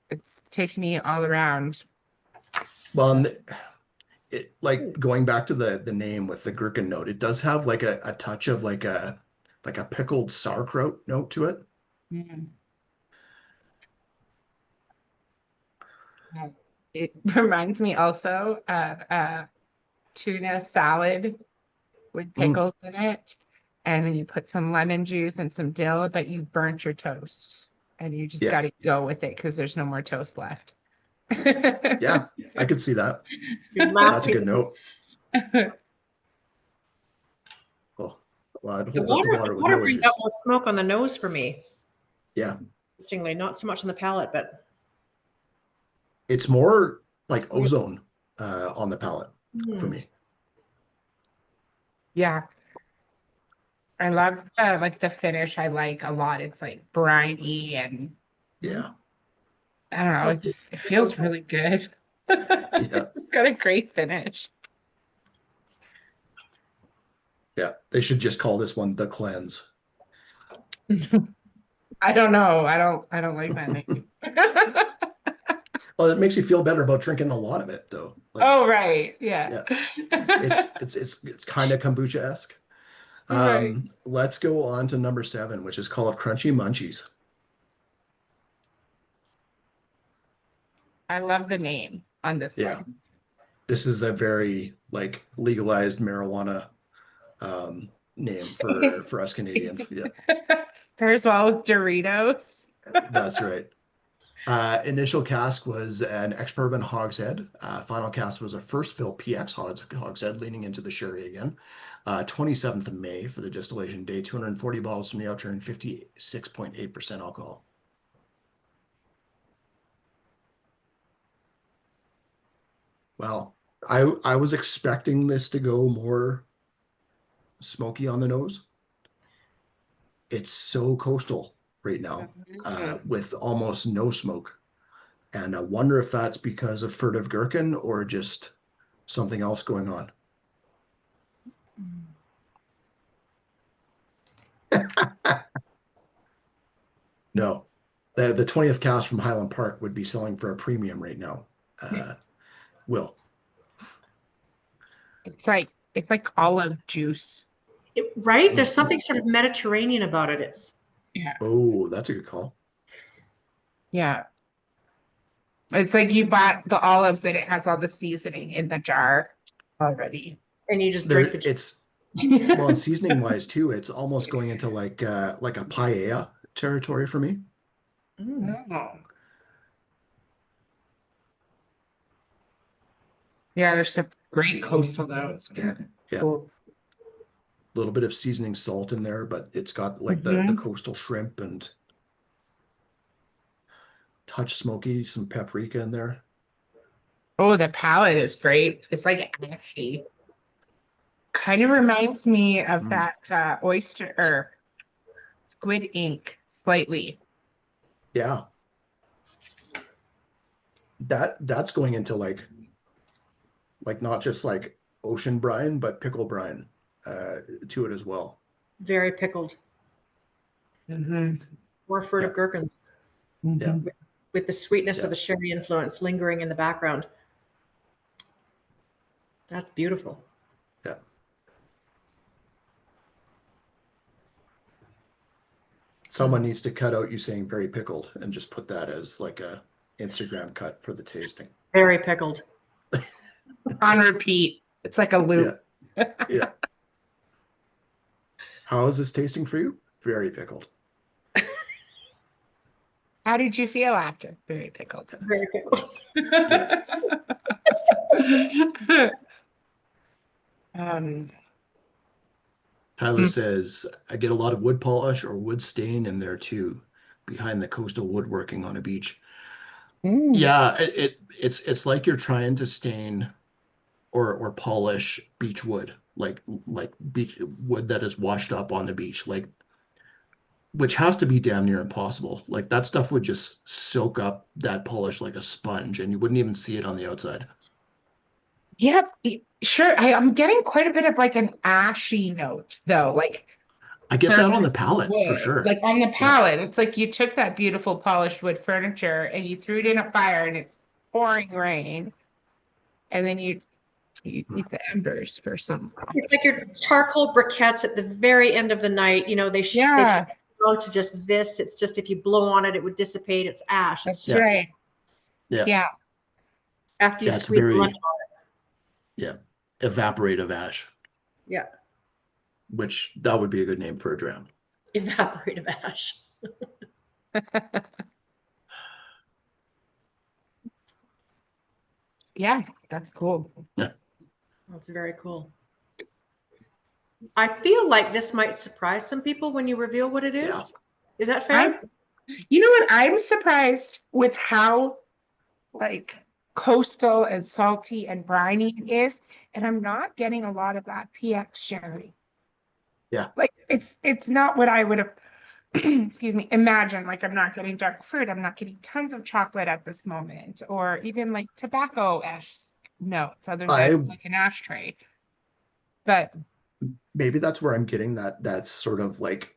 It's taking me all around. Well, and it like going back to the name with the gherkin note, it does have like a touch of like a pickled sauerkraut note to it. It reminds me also of tuna salad with pickles in it. And then you put some lemon juice and some dill, but you burnt your toast. And you just got to go with it because there's no more toast left. Yeah, I could see that. That's a good note. Oh, well, it holds up the water with no brings issues. out more smoke on the nose for me. Yeah. Interestingly, not so much on the palate, but it's more like ozone on the palate for me. Yeah. I love like the finish. I like a lot. It's like briny and I don't know. It feels really good. It's got a great finish. Yeah, they should just call this one the cleanse. I don't know. I don't like that name. Well, it makes you feel better about drinking a lot of it, though. Like, oh right, yeah. It's kind of kombucha-esque. Right. Let's go on to number 7, which is called Crunchy Munchies. I love the name on this one. This is a very like legalized marijuana name for us Canadians. Yeah. Pairs well with Doritos. That's right. Initial cask was an ex-bourbon hogshead. Final cask was a first fill PX hogshead leaning into the sherry again. 27th of May for the distillation day, 240 bottles from the Outturn, 56.8% alcohol. Well, I was expecting this to go more smoky on the nose. It's so coastal right now, with almost no smoke. And I wonder if that's because of furtive gherkin or just something else going on. No, the 20th cask from Highland Park would be selling for a premium right now. Will. It's like olive juice. Right? There's something sort of Mediterranean about it. It's Oh, that's a good call. Yeah. It's like you bought the olives and it has all the seasoning in the jar already. And you just drink the well, and seasoning wise too, it's almost going into like a paella territory for me. Oh. Yeah, there's some great coastal notes. Good. Yeah. Cool. A little bit of seasoning salt in there, but it's got like the Mhm. coastal shrimp and touch smoky, some paprika in there. Oh, the palette is great. It's like ashy. Kind of reminds me of Mm. that oyster or squid ink slightly. Yeah. That's going into like not just like ocean brine, but pickle brine to it as well. Very pickled. Hmm. Or furtive Yeah. gherkins Yeah. with the sweetness Yeah. of the sherry influence lingering in the background. That's beautiful. Yeah. Someone needs to cut out you saying very pickled and just put that as like a Instagram cut for the tasting. Very pickled. On repeat. It's like a Yeah. loop. Yeah. How is this tasting for you? Very pickled. How did you feel after? Very pickled. Very pickled. Yeah. Um, Tyler says, I get a lot of wood polish or wood stain in there too, behind the coastal woodworking on a beach. mm, Yeah, it's like you're trying to stain or polish beach wood, like beach wood that is washed up on the beach, like which has to be damn near impossible. Like that stuff would just soak up that polish like a sponge, and you wouldn't even see it on the outside. yep, sure. I'm getting quite a bit of like an ashy note though, like I get that on the burnt palette for wood. sure. Like on the Yeah, palette, it's like you took that beautiful polished wood furniture and you threw it in a fire and it's pouring rain, and then you eat the embers for some. It's like your charcoal briquettes at the very end of the night. You know, they Yeah, down to just this. It's just if you blow on it, it would dissipate. It's ash. It's that's just yeah, right. yeah, Yeah. after you yeah. It's squeeze lemon. very yeah evaporative ash, Yeah, which that would be a good name for a dram. evaporative ash. Yeah, that's cool. Yeah, That's very cool. I feel like this might surprise some people when you reveal what it yeah. is. Is that I'm, fair? you know what? I'm surprised with how like coastal and salty and briny it is, and I'm not getting a lot of that PX sherry. Yeah. Like it's not what I would have excuse me, imagine. Like I'm not getting dark fruit, I'm not getting tons of chocolate at this moment, or even like tobacco ash notes other I than like an ashtray. But maybe that's where I'm getting that sort of like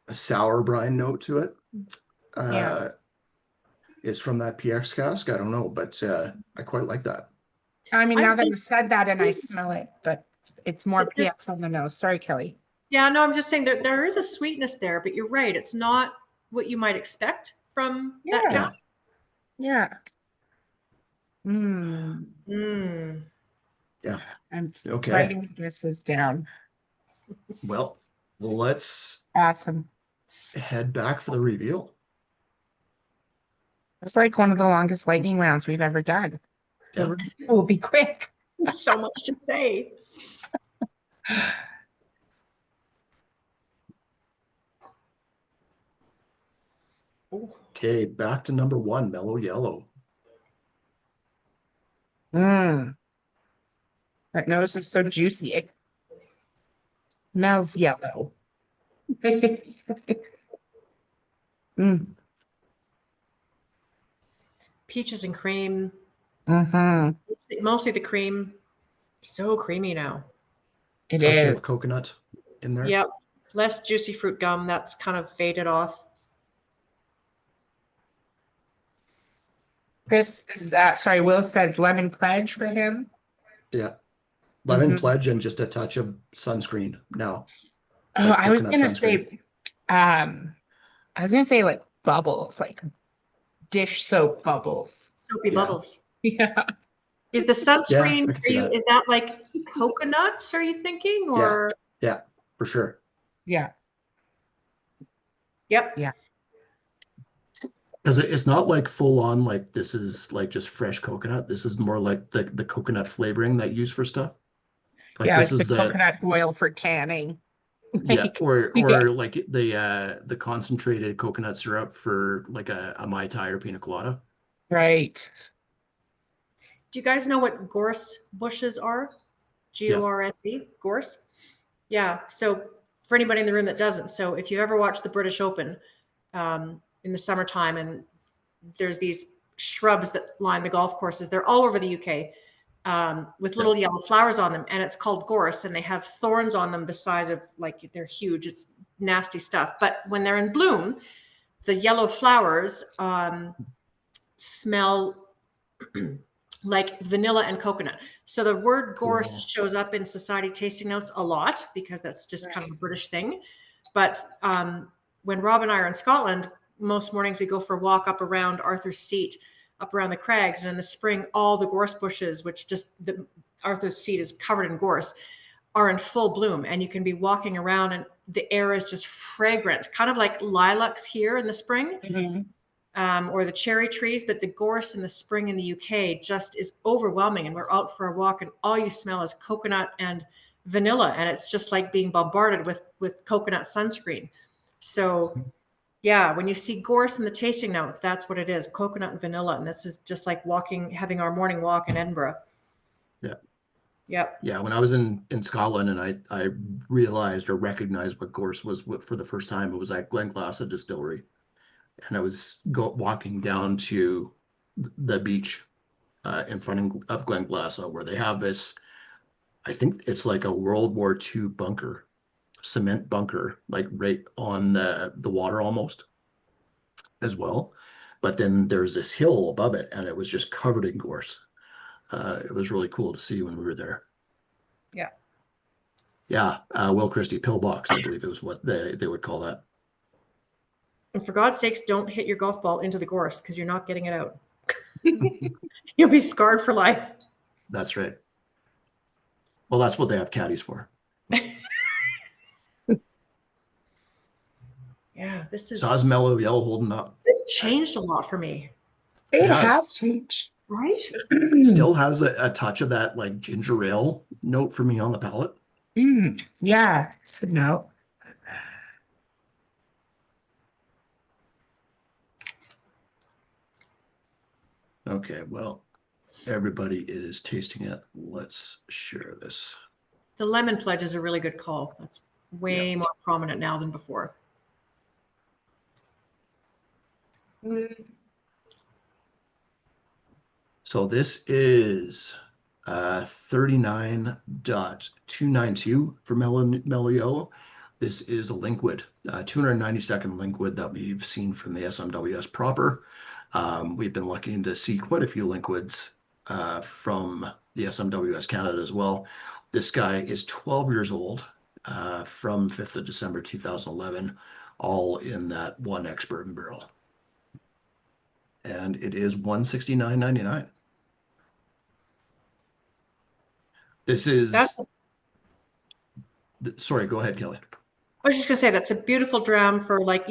a sour brine note to it. yeah. Is from that PX cask. I don't know, but I quite like that. I mean, now I that think you said that and I smell it, but it's more PX on the nose. Sorry, Kelly. Yeah, no, I'm just saying that there is a sweetness there, but you're right. It's not what you might expect from that Yeah. cask. Yeah. Mm. Mm. Yeah. I'm Okay. writing this down. Well, let's Awesome. head back for the reveal. It's like one of the longest lightning rounds we've ever done. Yeah. The review will be quick. So much to say. Ooh. Okay, back to number one, Mellow Yellow. Mm. That nose is so juicy. It smells yellow. Mm. Peaches and cream. Mm-hmm. Mostly the cream. So creamy now. It Touch is. of coconut in there. Yep. Less juicy fruit gum. That's kind of faded off. Chris is sorry, Will said lemon pledge for him. Yeah. Lemon Mhm. pledge and just a touch of sunscreen now. Oh, Like I was coconut gonna sunscreen. say like bubbles, like dish soap bubbles. Soapy Yeah. bubbles. Yeah. Is the sunscreen I can see that. is that like coconut, are you thinking? Or Yeah, for sure. Yeah. Yep. Yeah. Because it's not like full on, like this is like just fresh coconut. This is more like the coconut flavoring that you use for stuff. Like Yeah, this like the is the, coconut oil for tanning. yeah, Like, or yeah, like the concentrated coconut syrup for like a Mai Tai or pina colada. right. Do you guys know what gorse bushes are? Yeah. GORSE, gorse? Yeah. So for anybody in the room that doesn't, so if you ever watch the British Open in the summertime, and there's these shrubs that line the golf courses, they're all over the UK with Yeah. little yellow flowers on them, and it's called gorse, and they have thorns on them the size of, like, they're huge. It's nasty stuff. But when they're in bloom, the yellow flowers smell like vanilla and coconut. So the word gorse Cool. shows up in society tasting notes a lot because that's just kind of a Right. British thing. But when Rob and I are in Scotland, most mornings we go for a walk up around Arthur's Seat, up around the crags, and in the spring, all the gorse bushes, which just the Arthur's Seat is covered in gorse, are in full bloom, and you can be walking around, and the air is just fragrant, kind of like lilacs here in the spring. Mhm. Or the cherry trees, but the gorse in the spring in the UK just is overwhelming. And we're out for a walk, and all you smell is coconut and vanilla, and it's just like being bombarded with coconut sunscreen. So yeah, when you see gorse in the tasting notes, that's what it is: coconut and vanilla. And this is just like having our morning walk in Edinburgh. Yeah. Yep. Yeah. When I was in Scotland and I realized or recognized what gorse was for the first time, it was at Glenglassaugh Distillery. And I was walking down to the beach in front of Glenglassaugh where they have this, I think it's like a World War II bunker, cement bunker, like right on the water almost as well. But then there's this hill above it, and it was just covered in gorse. It was really cool to see when we were there. Yeah. Yeah, Will Christie pillbox, I believe it was what they would call that. And for God's sakes, don't hit your golf ball into the gorse because you're not getting it out. You'll be scarred for life. That's right. Well, that's what they have caddies for. Yeah, So how's Mellow Yellow holding up? this changed a lot for me, It It has. has changed. right? Still has a touch of that like ginger ale note for me on the palate. Yeah, it's good note. Okay, well, everybody is tasting it. Let's share this. The lemon pledge is a really good call. That's way Yeah. more prominent now than before. So this is 39.292 for Mellow Yellow. This is a liquid, 292nd liquid that we've seen from the SMWS proper. We've been lucky to see quite a few liquids from the SMWS Canada as well. This guy is 12 years old from 5th of December 2011, all in that one ex-bourbon barrel. And it is $169.99. This is, sorry, go ahead, Kelly. I was just gonna say that's a beautiful dram for, like,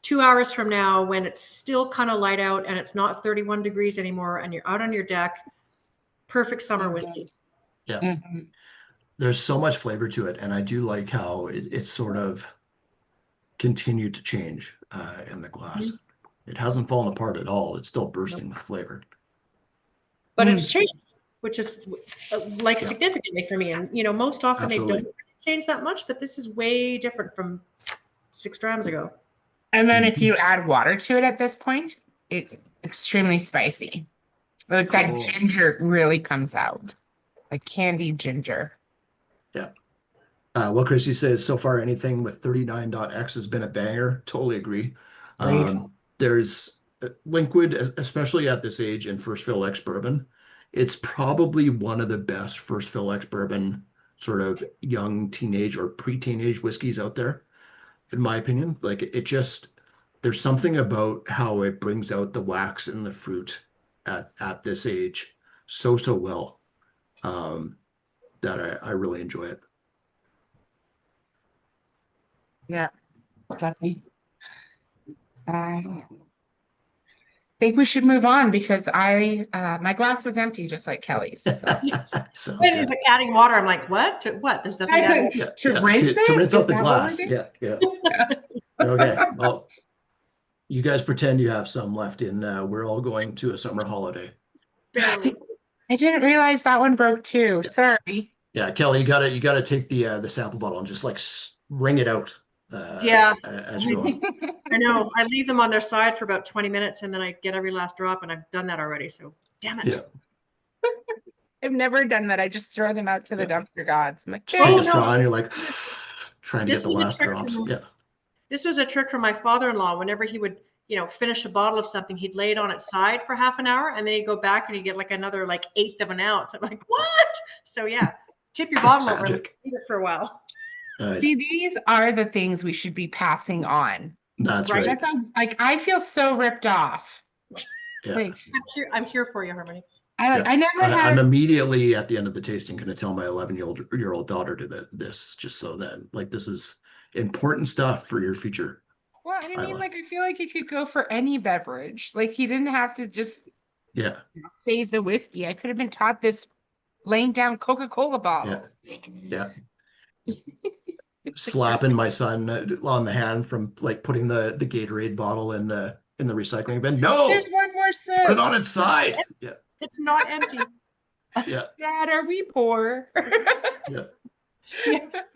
2 hours from now when it's still kind of light out and it's not 31 degrees anymore and you're out on your deck. Perfect summer whiskey. Yeah. Mhm. There's so much flavor to it, and I do like how it's sort of continued to change in the glass. It hasn't fallen apart at all. It's still bursting with flavor. But it's changed, which is like Yeah. significantly for me. And most often Absolutely. they don't change that much, but this is way different from 6 drams ago. And then if you add water to it at this point, it's extremely spicy. Like that Cool. ginger really comes out, like candied ginger. Yeah. Well, Chrissy says so far anything with 39.x has been a banger. Totally agree. Right. There's liquid, especially at this age in first fill ex bourbon. It's probably one of the best first fill ex bourbon sort of young teenage or pre-teenage whiskeys out there, in my opinion. Like it just, there's something about how it brings out the wax and the fruit at this age so well that I really enjoy it. Yeah. Definitely. think we should move on because my glass is empty, just like Kelly's. So. Sounds When he's good. like adding water, I'm like, what? To what? There's nothing to add. Yeah, To yeah, rinse to it? rinse Is out the that what we're glass. doing? Yeah. Okay. Well, you guys pretend you have some left in. We're all going to a summer holiday. Barely. I didn't realize that one broke too. Yeah. Sorry. Yeah, Kelly, you gotta take the sample bottle and just like wring it out. Yeah. As you're going. I know. I leave them on their side for about 20 minutes and then I get every last drop, and I've done that already. So damn it. Yeah. I've never done that. I just throw them out to the dumpster gods. I'm like, Just take Oh, a straw no. and you're like trying to This get the was a last trick drops. from- Yeah. This was a trick from my father-in-law. Whenever he would, finish a bottle of something, he'd lay it on its side for half an hour, and then he'd go back and he'd get like another like 1/8 of an ounce. I'm like, what? So yeah, tip your bottle over and Magic. leave it for a while. Nice. see, these are the things we should be passing on. That's Right. right. Like I feel so ripped off. Yeah. Like I'm here for you, Harmony. I never I'm had. immediately at the end of the tasting going to tell my 11-year-old daughter this, just so that like this is important stuff for your future. Well, I mean, Isla. like I feel like it could go for any beverage. Like he didn't have to just Yeah. save the whiskey. I could have been taught this laying down Coca-Cola bottles. Yeah. Slapping my son on the hand from like putting the Gatorade bottle in the recycling bin. No, There's one more sip. put it on its side. Yeah. It's not empty. Yeah. Dad, are we poor? Yeah.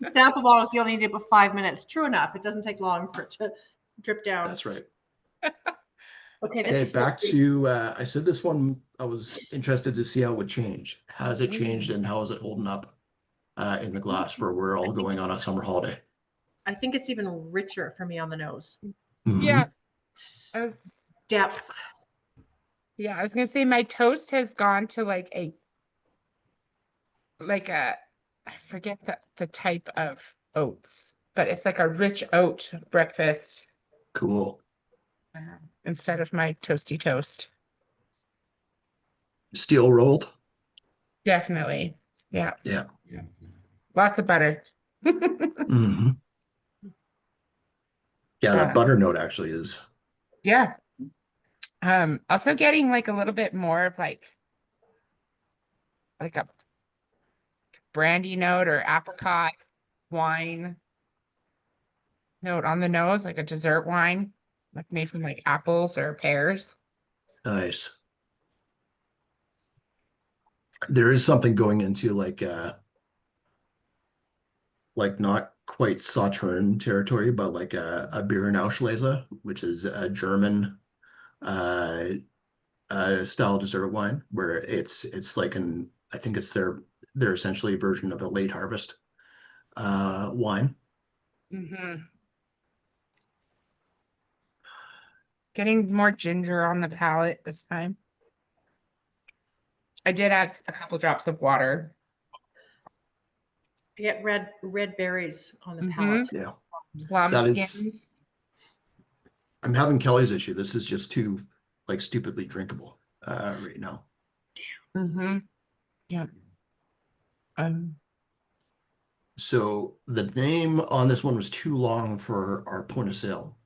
Sample bottles, you only need about 5 minutes. True enough. It doesn't take long for it to drip down. That's right. Okay, this Okay, is back to I said this one I was interested to see how it would change. Has it changed and how is it holding up in the glass for we're all going on a summer holiday? I think it's even richer for me on the nose. Mhm. Yeah. Depth. Yeah, I was gonna say my toast has gone to like a I forget the type of oats, but it's like a rich oat breakfast Cool. instead of my toasty toast. Steel rolled. Definitely. Yeah. Yeah. Lots of butter. Hmm. Yeah, that butter note actually is. Yeah. Also getting like a little bit more of like a brandy note or apricot wine note on the nose, like a dessert wine, like made from like apples or pears. Nice. There is something going into like not quite Sautern territory, but like a beer and Auslese, which is a German style dessert wine, where it's like I think it's their essentially version of a late harvest wine. Mm-hmm. Getting more ginger on the palate this time. I did add a couple drops of water. I get red berries on the Mhm. palate. Yeah. Plum That is- skins. I'm having Kelly's issue. This is just too like stupidly drinkable right now. Mm-hmm. Yeah. So the name on this one was too long for our point of sale.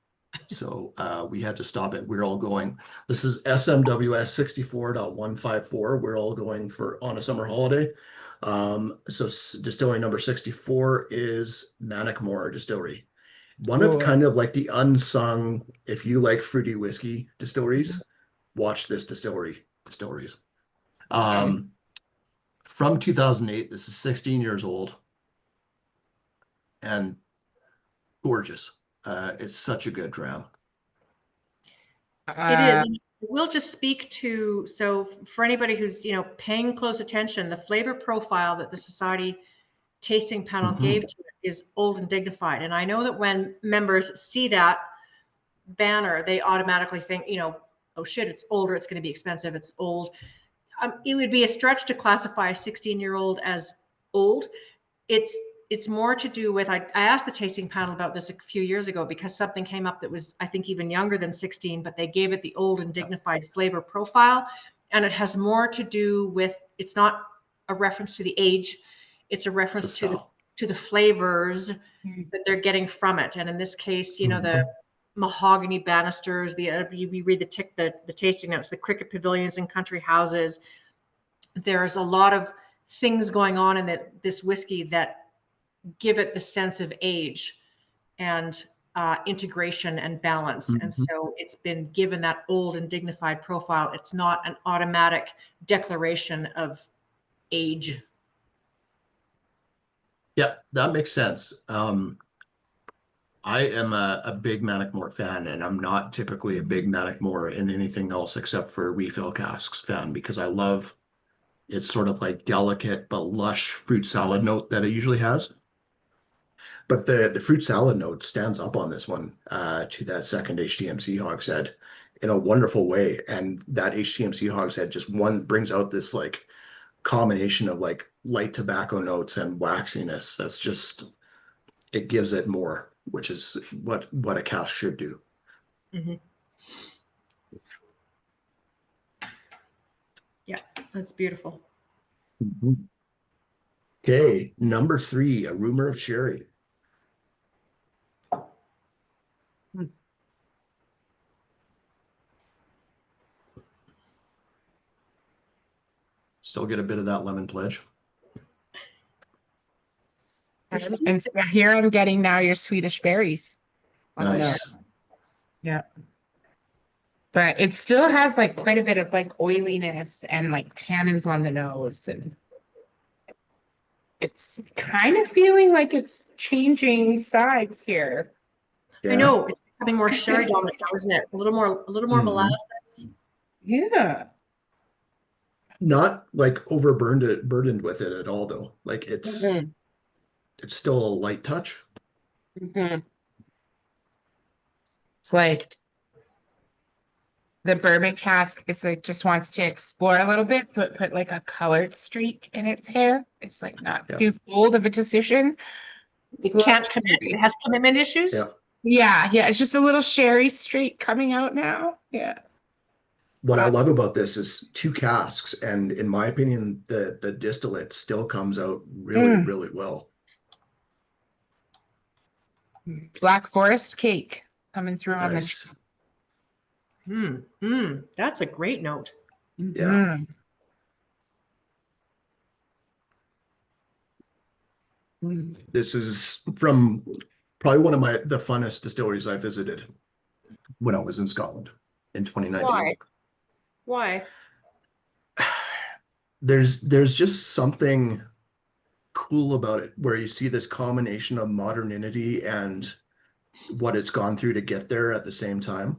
So we had to stop it. We're all going, this is SMWS 64.154. We're all going on a summer holiday. So distillery number 64 is Manickmore Distillery. One of Cool. kind of like the unsung, if you like fruity whiskey distilleries, watch this distilleries. From 2008, this is 16 years old and gorgeous. It's such a good dram. It is. And we'll just speak to, so for anybody who's, paying close attention, the flavor profile that the Society tasting panel gave to it is old and dignified. And I know that when members see that banner, they automatically think, oh shit, it's older, it's going to be expensive, it's old. It would be a stretch to classify a 16-year-old as old. It's more to do with, I asked the tasting panel about this a few years ago because something came up that was, I think, even younger than 16, but they gave it the old and dignified flavor profile. And it has more to do with, it's not a reference to the age, it's a reference to the flavors that they're getting from it. And in this case, the mahogany banisters. You read the tasting notes, the cricket pavilions and country houses. There's a lot of things going on in this whiskey that give it the sense of age and integration and balance. And so it's been given that old and dignified profile. It's not an automatic declaration of age. Yeah, that makes sense. I am a big Manic-Mort fan, and I'm not typically a big Manic-Mort in anything else except for refill casks fan, because I love its sort of like delicate but lush fruit salad note that it usually has. But the fruit salad note stands up on this one to that second HTMC hogshead in a wonderful way. And that HTMC hogshead just brings out this like combination of like light tobacco notes and waxiness. That's just, it gives it more, which is what a cask should do. Yeah, that's beautiful. Okay, number 3, a rumor of sherry. Still get a bit of that lemon pledge. And so here I'm getting now your Swedish berries. Nice. Yeah. But it still has like quite a bit of like oiliness and like tannins on the nose, and it's kind of feeling like it's changing sides here. Yeah. I know it's becoming more sherry dominant now, isn't it? A little more molasses. Yeah. Not like burdened with it at all though. Like it's still a light touch. It's like the bourbon cask is like just wants to explore a little bit, so it put like a colored streak in its hair. It's like not too bold of a decision. It can't commit. It has commitment issues. Yeah. Yeah. It's just a little sherry streak coming out now. Yeah. What I love about this is 2 casks, and in my opinion, the distillate still comes out really well. Black Forest cake coming through on Nice. That's a great note. Yeah. This is from probably one of the funnest distilleries I visited when I was in Scotland in 2019. Why? There's just something cool about it where you see this combination of modernity and what it's gone through to get there at the same time,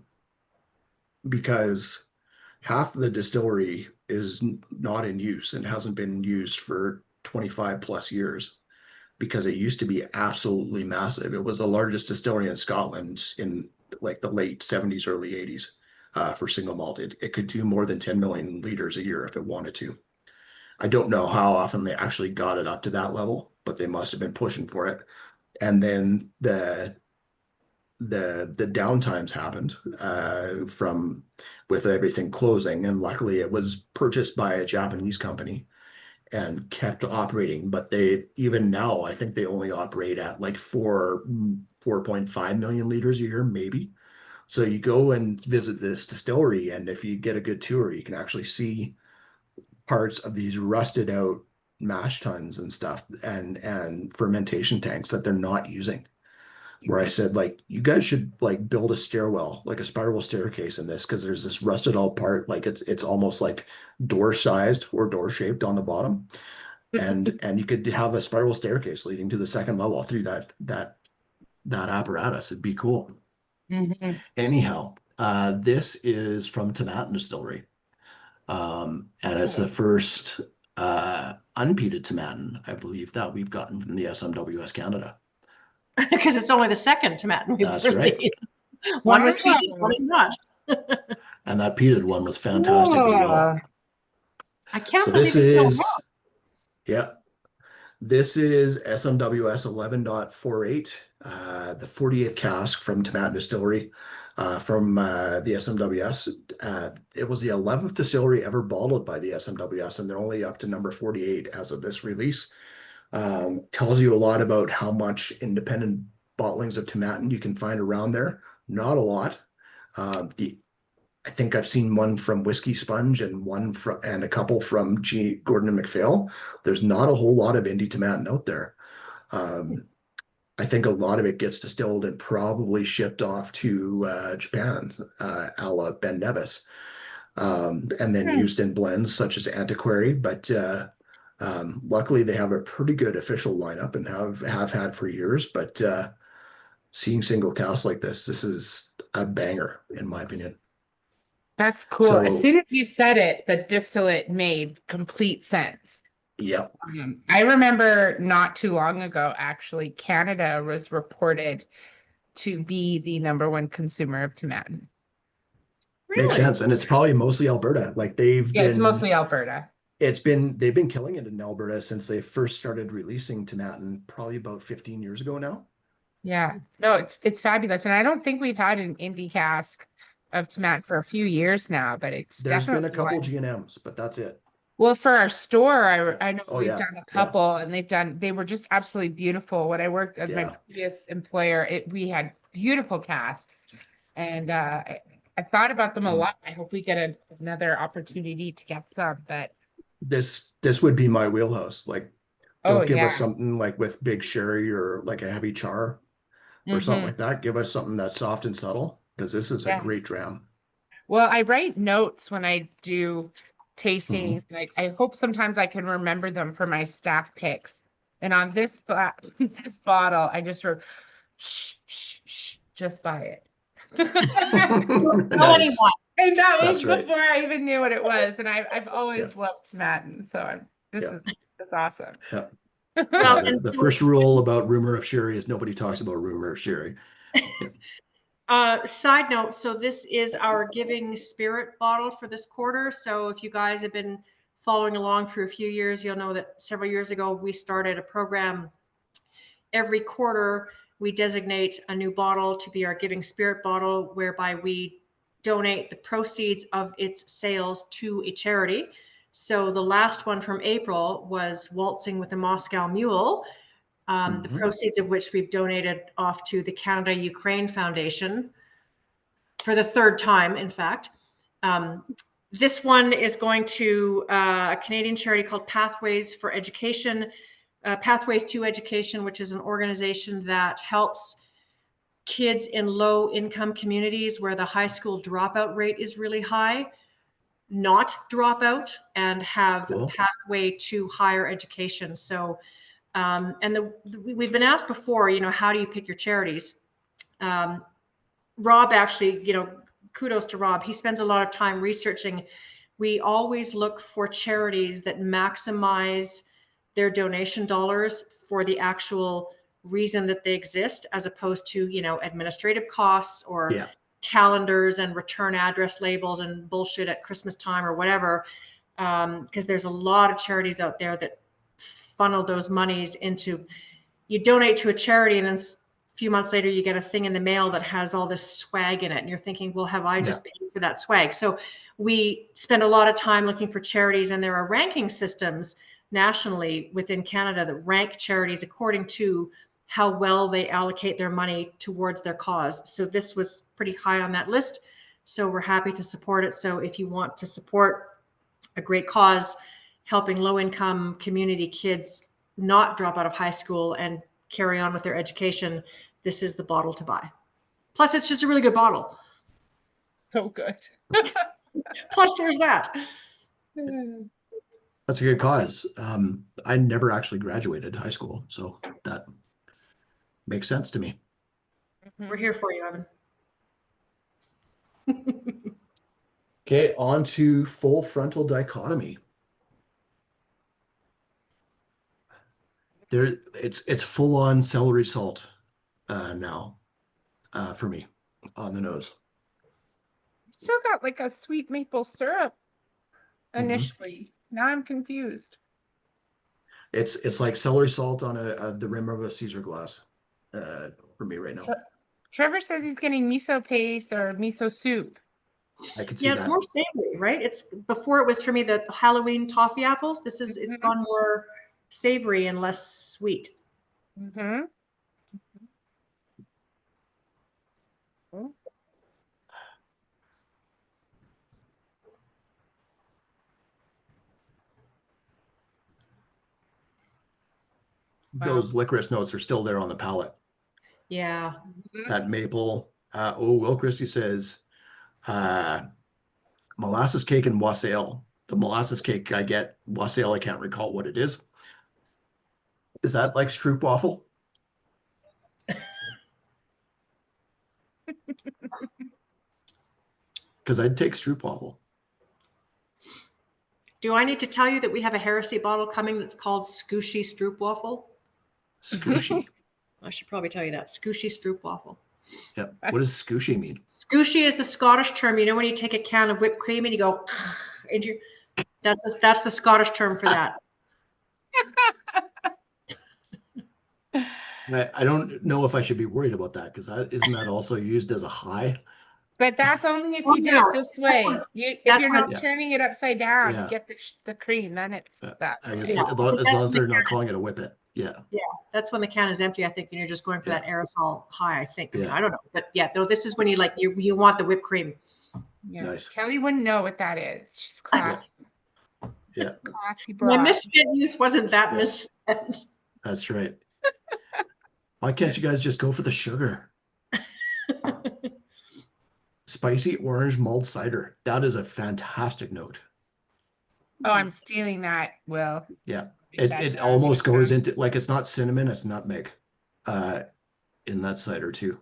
because half of the distillery is not in use and hasn't been used for 25 plus years, because it used to be absolutely massive. It was the largest distillery in Scotland in like the late 70s, early 80s for single malt. It could do more than 10 million liters a year if it wanted to. I don't know how often they actually got it up to that level, but they must have been pushing for it. And then the downtimes happened with everything closing, and luckily it was purchased by a Japanese company and kept operating. But they, even now, I think they only operate at like 4.5 million liters a year, maybe. So you go and visit this distillery, and if you get a good tour, you can actually see parts of these rusted out mash tuns and stuff and fermentation tanks that they're not using. Where I said, like, you guys should like build a stairwell, like a spiral staircase in this, because there's this rusted out part, like it's almost like door sized or door shaped on the bottom. And you could have a spiral staircase leading to the second level through that apparatus. It'd be cool. Anyhow, this is from Tomatin Distillery. And it's the first unpeated Tomatin, I believe, that we've gotten from the SMWS Canada. Because it's only the second Tomatin we've That's right. One was peated, one is not. And that peated one was fantastic as well. I can't So believe this it's still is, hot. yeah, this is SMWS 11.48, the 40th cask from Tomatin Distillery from the SMWS. It was the 11th distillery ever bottled by the SMWS, and they're only up to number 48 as of this release. Tells you a lot about how much independent bottlings of tomatin you can find around there. Not a lot. I think I've seen one from Whiskey Sponge and a couple from Gordon and MacPhail. There's not a whole lot of Indy tomatin out there. I think a lot of it gets distilled and probably shipped off to Japan, a la Ben Nevis, and then used in blends such as Antiquary. But luckily, they have a pretty good official lineup and have had for years. But seeing single cask like this is a banger, in my opinion. That's cool. So, As soon as you said it, the distillate made complete sense. yep. I remember not too long ago, actually, Canada was reported to be the #1 consumer of tomatin. Really? Makes sense. And it's probably mostly Alberta. Like It's mostly Alberta. they've been killing it in Alberta since they first started releasing tomatin, probably about 15 years ago now. Yeah, no, it's fabulous. And I don't think we've had an Indy cask of tomatin for a few years now, but it's There's been a definitely couple one. G&Ms, but that's it. Well, for our store, I know Oh, we've yeah, done a yeah. couple, and they were just absolutely beautiful. When I worked at my Yeah. previous employer, we had beautiful casks, and I thought about them a lot. I hope we get another opportunity to get some, but This would be my wheelhouse. Like, oh don't give us yeah. something like with big sherry or like a heavy char or something like that. Give us something that's soft and subtle, because this is a Yeah. great dram. Well, I write notes when I do Mm-hmm. tastings. Like I hope sometimes I can remember them for my staff picks. And on this this bottle, I just wrote, shh, shh, shh, just buy it. Don't tell Nice. anyone. And that was That's right. before I even knew what it was. And I've always Yeah. loved tomatin. So this Yeah. is that's awesome. Yeah. Well, The and so, first rule about rumor of sherry is nobody talks about rumor of sherry. side note, so this is our Giving Spirit bottle for this quarter. So if you guys have been following along for a few years, you'll know that several years ago, we started a program. Every quarter, we designate a new bottle to be our Giving Spirit bottle, whereby we donate the proceeds of its sales to a charity. So the last one from April was Waltzing with a Moscow Mule, the proceeds of which we've donated off to the Canada-Ukraine Foundation for the third time, in fact. This one is going to a Canadian charity called Pathways for Education, Pathways to Education, which is an organization that helps kids in low-income communities where the high school dropout rate is really high, not drop out and have Cool. a pathway to higher education. So, we've been asked before, how do you pick your charities? Rob actually, kudos to Rob. He spends a lot of time researching. We always look for charities that maximize their donation dollars for the actual reason that they exist, as opposed to, administrative costs or Yeah. calendars and return address labels and bullshit at Christmas time or whatever. Because there's a lot of charities out there that funnel those monies into, you donate to a charity and then a few months later you get a thing in the mail that has all this swag in it. And you're thinking, well, have I just paid for that swag? So we spend a lot of time looking for charities, and there are ranking systems nationally within Canada that rank charities according to how well they allocate their money towards their cause. So this was pretty high on that list. So we're happy to support it. So if you want to support a great cause, helping low-income community kids not drop out of high school and carry on with their education, this is the bottle to buy. Plus, it's just a really good bottle. So good. Plus, there's that. That's a good cause. I never actually graduated high school, so that makes sense to me. We're here for you, Evan. Okay, on to full frontal dichotomy. It's full on celery salt now for me on the nose. Still got like a sweet maple syrup initially. Now I'm confused. It's like celery salt on the rim of a Caesar glass for me right now. Trevor says he's getting miso paste or miso soup. I could see Yeah, it's that. more savory, right? It's before it was for me the Halloween toffee apples. This is it's gone more savory and less sweet. Those licorice notes are still there on the palate. Yeah. That maple. Will Christie says, molasses cake and wassail. The molasses cake I get, wassail I can't recall what it is. Is that like stroopwafel? Because I'd take stroopwafel. Do I need to tell you that we have a heresy bottle coming that's called Scooshy Stroopwafel? Scooshy. I should probably tell you that. Scooshy Stroopwafel. Yep. What does scooshy mean? Scooshy is the Scottish term. You know when you take a can of whipped cream and you go into your, that's the Scottish term for that. I don't know if I should be worried about that because isn't that also used as a high? But that's only if Oh, you do no. it this way. If that's you're when not it's- turning it upside down, Yeah. you get the cream. Then it's that. I guess way. Yeah. as long as they're not calling it a whippet. Yeah. That's when the can is empty, I think, and you're just going for that aerosol high, I think. I mean, Yeah. I don't know. But yeah, no, this is when you want the whipped cream. Yeah. Nice. Kelly wouldn't know what that is. She's classy. Yeah. Classy My broad. misspent youth wasn't that Yeah. misspent. That's right. Why can't you guys just go for the sugar? Spicy orange mulled cider. That is a fantastic note. Oh, I'm stealing that, Will. Yeah. That's It how almost it goes sounds. into like it's not cinnamon, it's nutmeg in that cider too.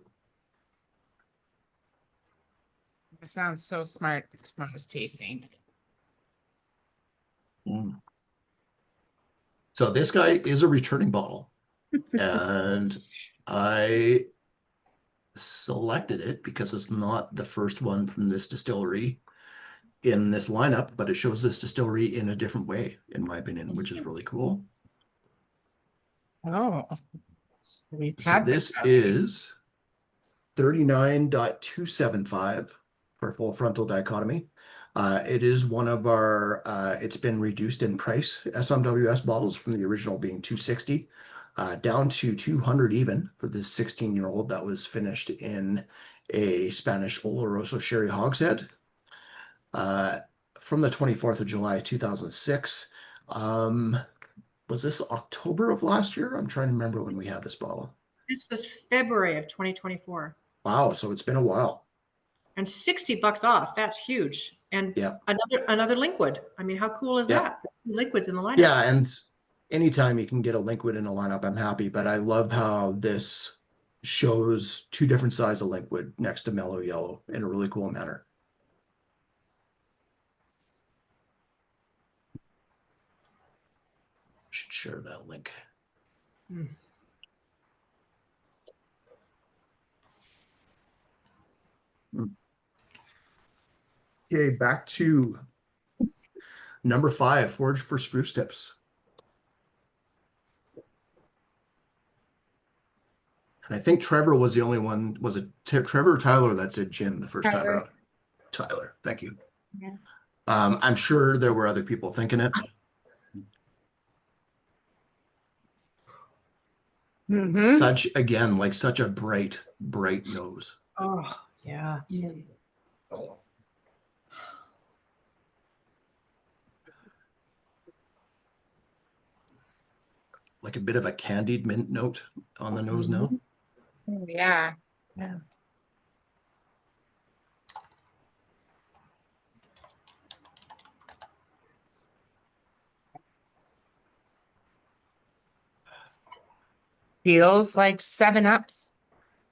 It sounds so smart. It's most tasting. So this guy is a returning bottle. And I selected it because it's not the first one from this distillery in this lineup, but it shows this distillery in a different way, in my opinion, which is really cool. Oh, we've So had this already. is 39.275 for full frontal dichotomy. It is one of our, it's been reduced in price SMWS bottles from the original being 260 down to 200 even for this 16-year-old that was finished in a Spanish Oloroso sherry hogshead from the 24th of July 2006. Was this October of last year? I'm trying to remember when we had this bottle. This was February of 2024. Wow, so it's been a while. And $60 off. That's huge. And Yeah. another liquid. I mean, how cool is Yeah. that? Liquids in the lineup. Yeah, and anytime you can get a liquid in a lineup, I'm happy. But I love how this shows two different sides of liquid next to mellow yellow in a really cool manner. Should share that link. Okay, back to number 5, Forage for Spruce Tips. And I think Trevor was the only one. Was it Trevor or Tyler that said gin the first time Tyler. around? Tyler, thank you. Yeah. I'm sure there were other people thinking it. Such, again, like such a bright nose. Oh, yeah. Like a bit of a candied mint note on the nose now. Yeah. Yeah. Feels like 7-Up's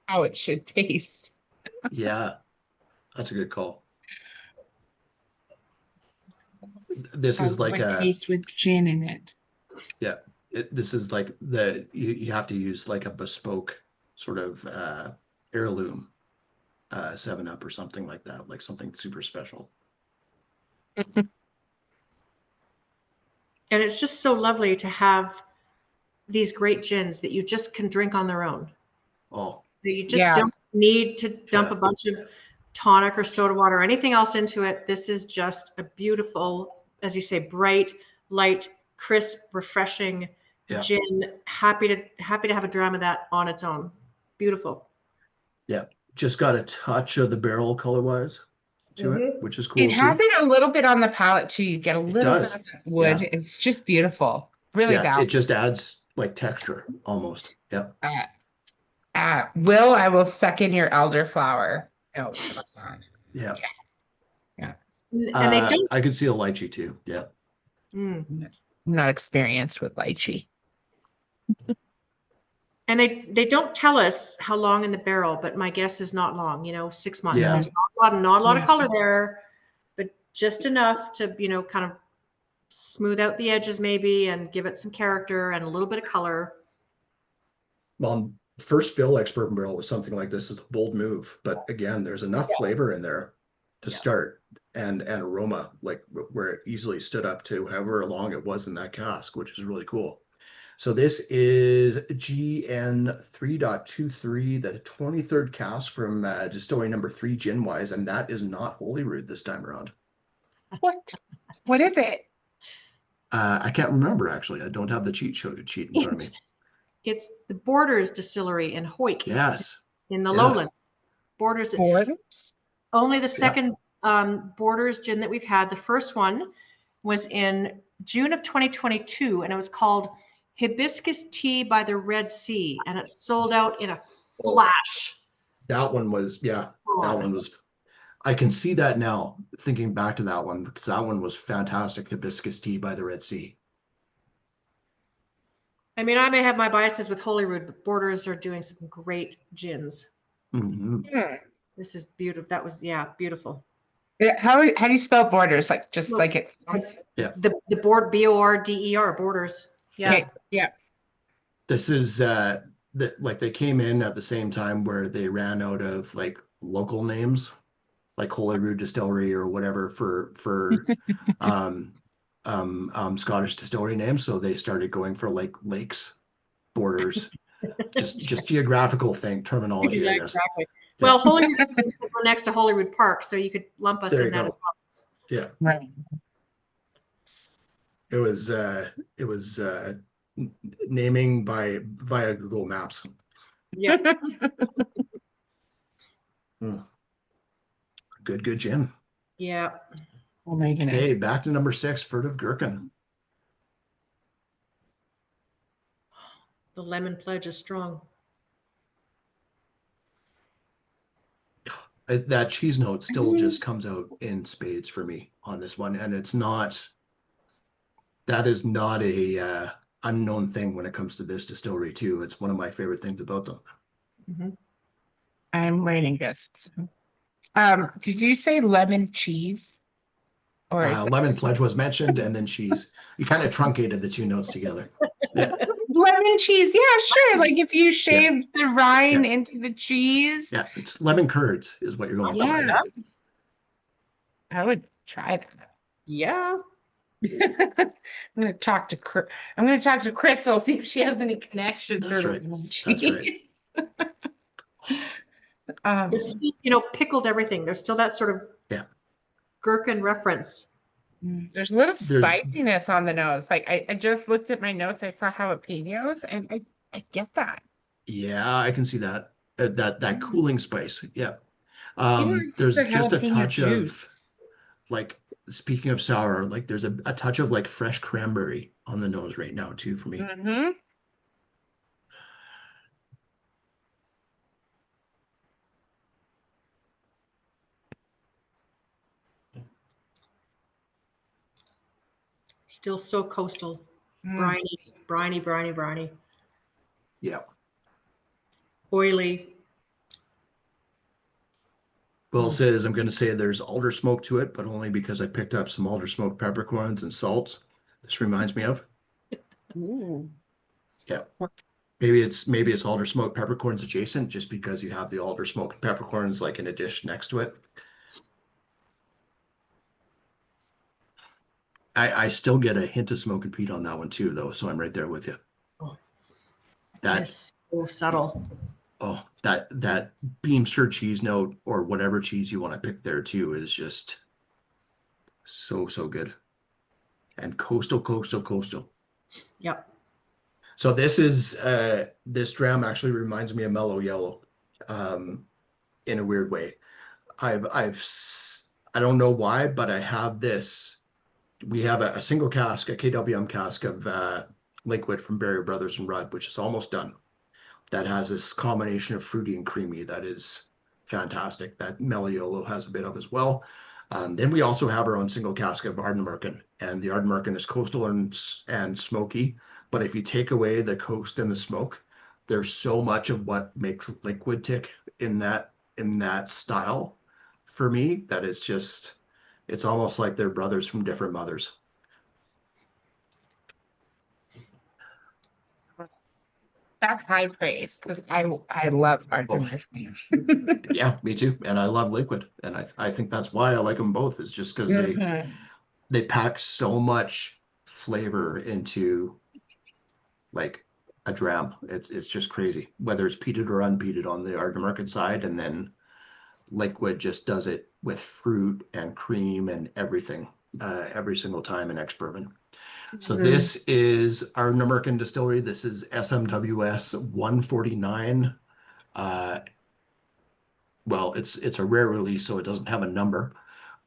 how it should taste. Yeah, that's a good call. This is like a taste with gin in it. Yeah, this is like you have to use like a bespoke sort of heirloom 7-Up or something like that, like something super special. And it's just so lovely to have these great gins that you just can drink on their own. Oh, That you just don't need to dump a bunch of tonic or soda water or anything else into it. This is just a beautiful, as you say, bright, light, crisp, refreshing gin. Happy to have a dram of that on its own. Beautiful. Yeah. just got a touch of the barrel color-wise to it, which is cool It has too. it a little bit on the palate too. You get a It little bit does. of that wood. Yeah. It's just beautiful. Really Yeah, it balanced. just adds like texture almost. Yeah. Will, I will second your elderflower. Oh, Yeah. yeah. And they don't. I could see a lychee too. Yeah. Mm. I'm not experienced with lychee. And they don't tell us how long in the barrel, but my guess is not long. 6 months. Yeah. There's not a lot of Yeah. color there, but just enough to kind of smooth out the edges maybe and give it some character and a little bit of color. Well, first fill expert barrel with something like this is a bold move, but again, there's enough flavor in there to start and aroma, like where it easily stood up to however long it was in that cask, which is really cool. So this is GN 3.23, the 23rd cask from distillery number 3 Gin Wise, and that is not Holyrood this time around. What is it? I can't remember actually. I don't have the cheat in front of me. It's the Borders Distillery in Hoyk. Yes. In the Yeah. Lowlands. Borders. Borders? Only the second Borders gin that we've had. The first one was in June of 2022, and it was called Hibiscus Tea by the Red Sea, and it sold out in a flash. That one was, that one was, I can see that now, thinking back to that one, because that one was fantastic. Hibiscus Tea by the Red Sea. I mean, I may have my biases with Holyrood, but Borders are doing some great gins. This is beautiful. That was, beautiful. How do you spell borders? Like just like it sounds? Yeah. The board, BORDER, Borders. Yeah. Okay. Yeah. This is like they came in at the same time where they ran out of like local names, like Holyrood Distillery or whatever for Scottish distillery names. So they started going for like lakes, borders, just geographical terminology, I guess. Exactly. Well, Holyrood is next to Holyrood Park, so you could lump us in that as well. Yeah. Right. It was naming via Google Maps. Yeah. Good gin. Yeah. Oh my goodness. Okay, back to number 6, Furtive Gherkin. The lemon pledge is strong. That cheese note still just comes out in spades for me on this one, and that is not a unknown thing when it comes to this distillery too. It's one of my favorite things about them. I'm writing this. Did you say lemon cheese? Or lemon pledge was mentioned, and then cheese. You kind of truncated the two notes together. Yeah. Lemon cheese, yeah, sure. Like if you shaved the rind into the cheese. Yeah, it's lemon curds is what you're going for. Yeah. I would try that. Yeah. I'm gonna talk to Crystal, see if she has any connections. That's or right. lemon That's cheese. right. It's still, pickled everything. There's still that sort of gherkin reference. There's a little spiciness on the nose. Like I just looked at my notes. I saw jalapenos, and I get that. Yeah, I can see that. That cooling spice. Yeah. Even There's the just a jalapeno touch juice. of, like, speaking of sour, like there's a touch of like fresh cranberry on the nose right now too for me. Still so coastal. Briny. Yeah. Oily. Will says I'm going to say there's alder smoke to it, but only because I picked up some alder smoked peppercorns and salt. This reminds me of. Ooh. Yeah. Maybe it's alder smoked peppercorns adjacent, just because you have the alder smoked peppercorns like in a dish next to it. I still get a hint of smoke and peat on that one too, though. So I'm right there with you. That's so subtle. Oh, that beam stir cheese note or whatever cheese you want to pick there too is just so good. And coastal. Yep. So this is this dram actually reminds me of Mellow Yellow. in a weird way. I don't know why, but I have this. We have a single cask, a KWM cask of liquid from Berry Brothers and Rudd, which is almost done. That has this combination of fruity and creamy that is fantastic. That MELLOW has a bit of as well. Then we also have our own single cask of Ardnamurchan, and the Ardnamurchan is coastal and smoky. But if you take away the coast and the smoke, there's so much of what makes liquid tick in that style for me that it's almost like they're brothers from different mothers. That's high praise because I love Outturn. Yeah, me too. And I love liquid, and I think that's why I like them both. Is just because they pack so much flavor into like a dram. It's just crazy. Whether it's peated or unpeated on the Ardnamurchan side, and then liquid just does it with fruit and cream and everything every single time in ex-bourbon. So this is our Ardnamurchan distillery. This is SMWS 149. Well, it's a rare release, so it doesn't have a number.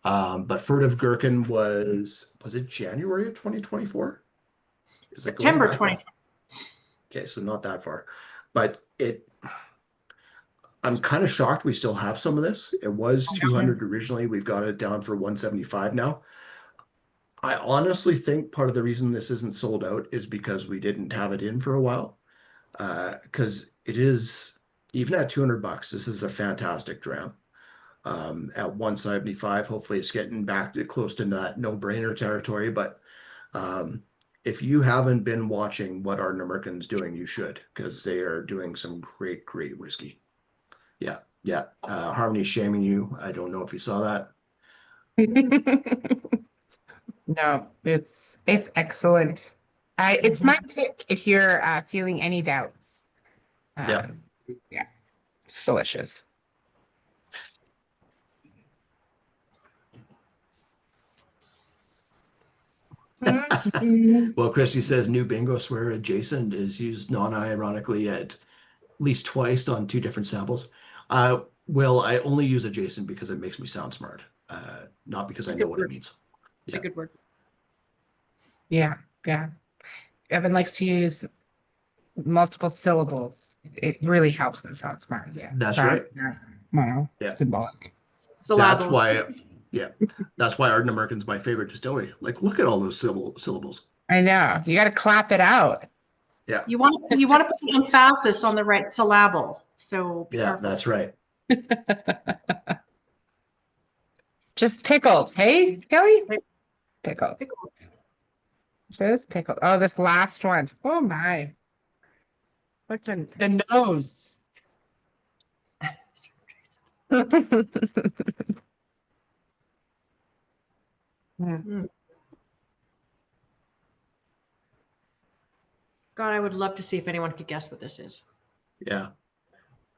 But FURTIVE GHERKIN was it January of 2024? September 20. Okay, so not that far. But I'm kind of shocked we still have some of this. It was 200 originally. We've got it down for 175 now. I honestly think part of the reason this isn't sold out is because we didn't have it in for a while. Because it is, even at $200, this is a fantastic dram. At 175, hopefully it's getting back to close to that no-brainer territory. But if you haven't been watching what Ardnamurchan's doing, you should, because they are doing some great, great whiskey. Yeah. Harmony's shaming you. I don't know if you saw that. No, it's excellent. It's my pick if you're feeling any doubts. Yeah, it's delicious. Well, Christy says new bingo swear adjacent is used non-ironically at least twice on 2 different samples. Well, I only use adjacent because it makes me sound smart, not because I know what it means. It's a good word. Yeah. Evan likes to use multiple syllables. It really helps him sound smart. Yeah, That's right. Wow. Yeah. Symbolic. Syllables. That's why Ardnamurchan's my favorite distillery. Like, look at all those syllables. I know. You got to clap it out. Yeah. You want to put the emphasis on the right syllable. So yeah, that's right. Just pickled, hey, Kelly? Pickled. Pickles. Just pickled. Oh, this last one. Oh my. What's in the nose? God, I would love to see if anyone could guess what this is. Yeah.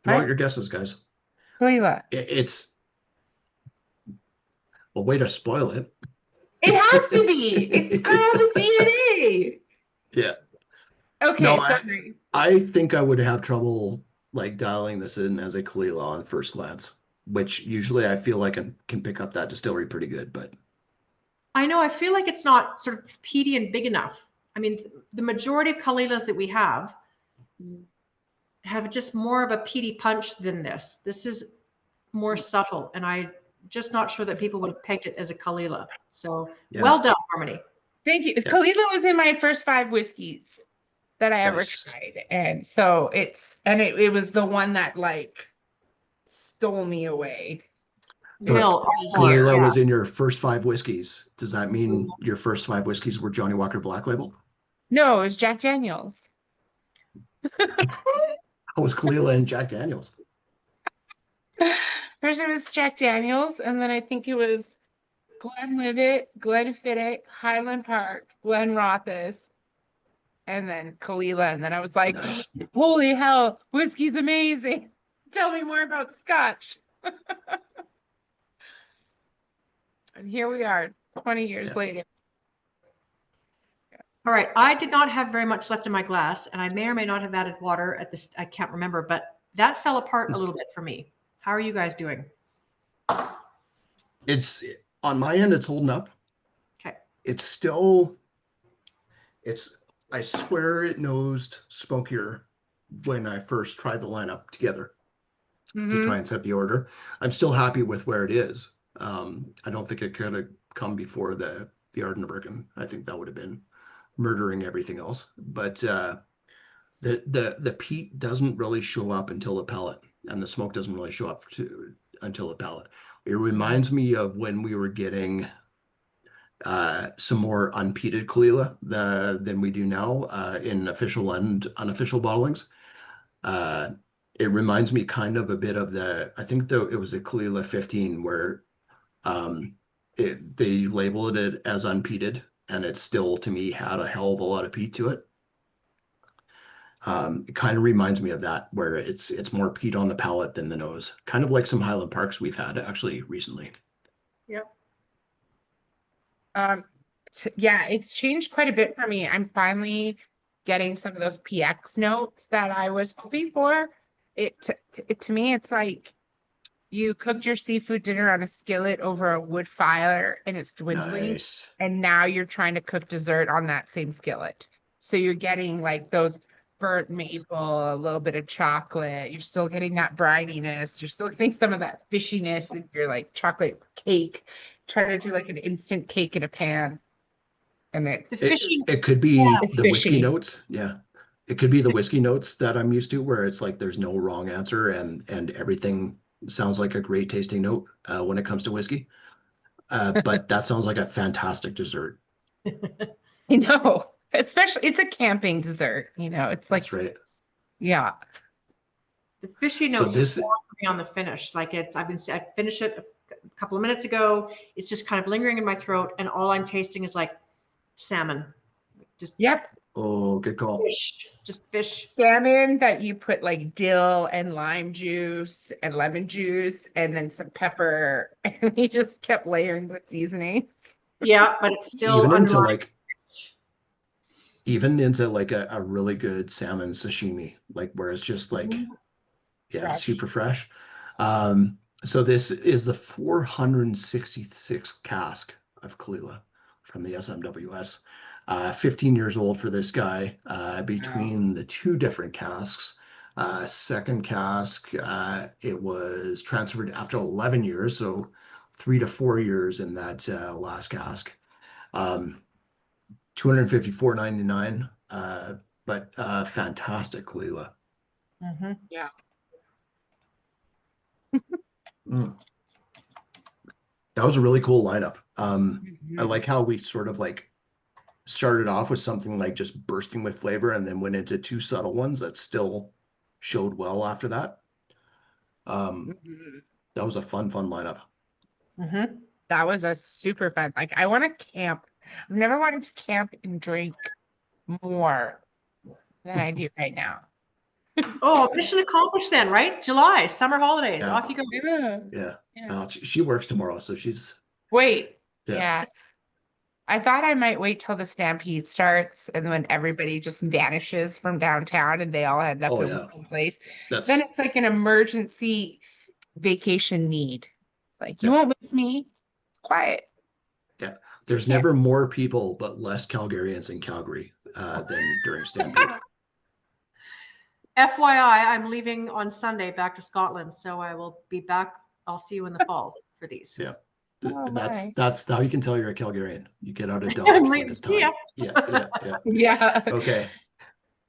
Throw out your guesses, guys. Leela. It's a way to spoil it. It has to be. It's called the DNA. Yeah. Okay, No, sorry. I think I would have trouble like dialing this in as a Kalila on first glance, which usually I feel like I can pick up that distillery pretty good, but I know, I feel like it's not sort of peaty and big enough. I mean, the majority of Kalilas that we have just more of a peaty punch than this. This is more subtle, and I'm just not sure that people would have pegged it as a Kalila. So well done, Harmony. Thank you. Kalila was in my first 5 whiskeys that I ever tried. And so it was the one that like stole me away. Kalila was in your first 5 whiskeys. Does that mean your first 5 whiskeys were Johnny Walker Black Label? No, it was Jack Daniels. How was Kalila and Jack Daniels? First it was Jack Daniels, and then I think it was Glenlivet, Glenfiddich, Highland Park, Glenrothes, and then Kalila. And then I was like, nice. Holy hell, whiskey's amazing. Tell me more about Scotch. And here we are 20 years later. All right. I did not have very much left in my glass, and I may or may not have added water at this. I can't remember, but that fell apart a little bit for me. How are you guys doing? It's on my end, it's holding up. Okay. It's still, I swear it nosed smokier when I first tried the lineup together to try and set the order. I'm still happy with where it is. I don't think it could have come before the Ardnaburgen. I think that would have been murdering everything else. But the peat doesn't really show up until the pellet, and the smoke doesn't really show up until the pellet. It reminds me of when we were getting some more unpeated Kalila than we do now in official and unofficial bottlings. It reminds me kind of a bit of I think though it was the Kalila 15 where they labeled it as unpeated, and it still to me had a hell of a lot of peat to it. It kind of reminds me of that, where it's more peat on the palate than the nose, kind of like some Highland Parks we've had actually recently. Yep. Yeah, it's changed quite a bit for me. I'm finally getting some of those PX notes that I was hoping for. To me, it's like you cooked your seafood dinner on a skillet over a wood fire and it's dwindling. Nice. And now you're trying to cook dessert on that same skillet. So you're getting like those burnt maple, a little bit of chocolate. You're still getting that brininess. You're still getting some of that fishiness in your like chocolate cake. Trying to do like an instant cake in a pan. And it's It could be It's the whiskey fishy. notes. Yeah. It could be the whiskey notes that I'm used to, where it's like there's no wrong answer and everything sounds like a great tasting note when it comes to whiskey. But that sounds like a fantastic dessert. you know, especially it's a camping dessert, it's like, That's right. yeah. The fishy So notes are strong for me on the finish. Like I finished it a couple of minutes ago. It's just kind of lingering in my throat, and all I'm tasting is like salmon. Just Yep. Oh, good call. fish. Just fish. Salmon that you put like dill and lime juice and lemon juice and then some pepper and he just kept layering the seasonings. Yeah, but it's still Even into underlying. like even into like a really good salmon sashimi, like where it's just like Fresh. super fresh. So this is the 466 cask of Kalila from the SMWS. 15 years old for this guy. Between the two different casks, second cask, it was transferred after 11 years, so 3 to 4 years in that last cask. 254.99, but fantastic Kalila. Yeah. That was a really cool lineup. I Mhm. like how we sort of like started off with something like just bursting with flavor and then went into two subtle ones that still showed well after that. Mhm. That was a fun lineup. That was a super fun. Like I want to camp. I've never wanted to camp and drink more than I do right now. Oh, mission accomplished then, right? July, summer holidays. Yeah. Off you go. Yeah. Yeah. She works tomorrow, so she's Wait. Yeah. Yeah. I thought I might wait till the stampede starts and when everybody just vanishes from downtown and they all end up Oh, in yeah. one place. That's Then it's like an emergency vacation need. It's like, you Yeah. won't miss me. It's quiet. yeah. There's never more people but less Calgarians in Calgary than during Stampede. FYI, I'm leaving on Sunday back to Scotland, so I will be back. I'll see you in the fall for these. Yeah. Oh, my. That's how you can tell you're a Calgarian. You get out of I'm Dodge when leaving. it's See ya. time. Yeah. Yeah. Okay.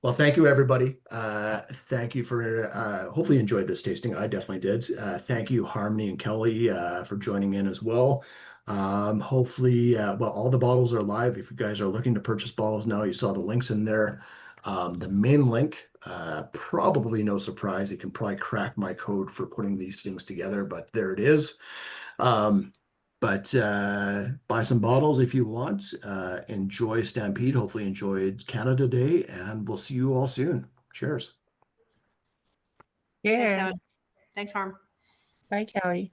Well, thank you, everybody. Thank you for hopefully you enjoyed this tasting. I definitely did. Thank you, Harmony and Kelly, for joining in as well. Hopefully, well, all the bottles are live. If you guys are looking to purchase bottles now, you saw the links in there. The main link, probably no surprise. You can probably crack my code for putting these things together, but there it is. But buy some bottles if you want. Enjoy Stampede. Hopefully enjoyed Canada Day, and we'll see you all soon. Cheers. Thanks, Cheers. Evan. Thanks, Harm. Bye, Kelly.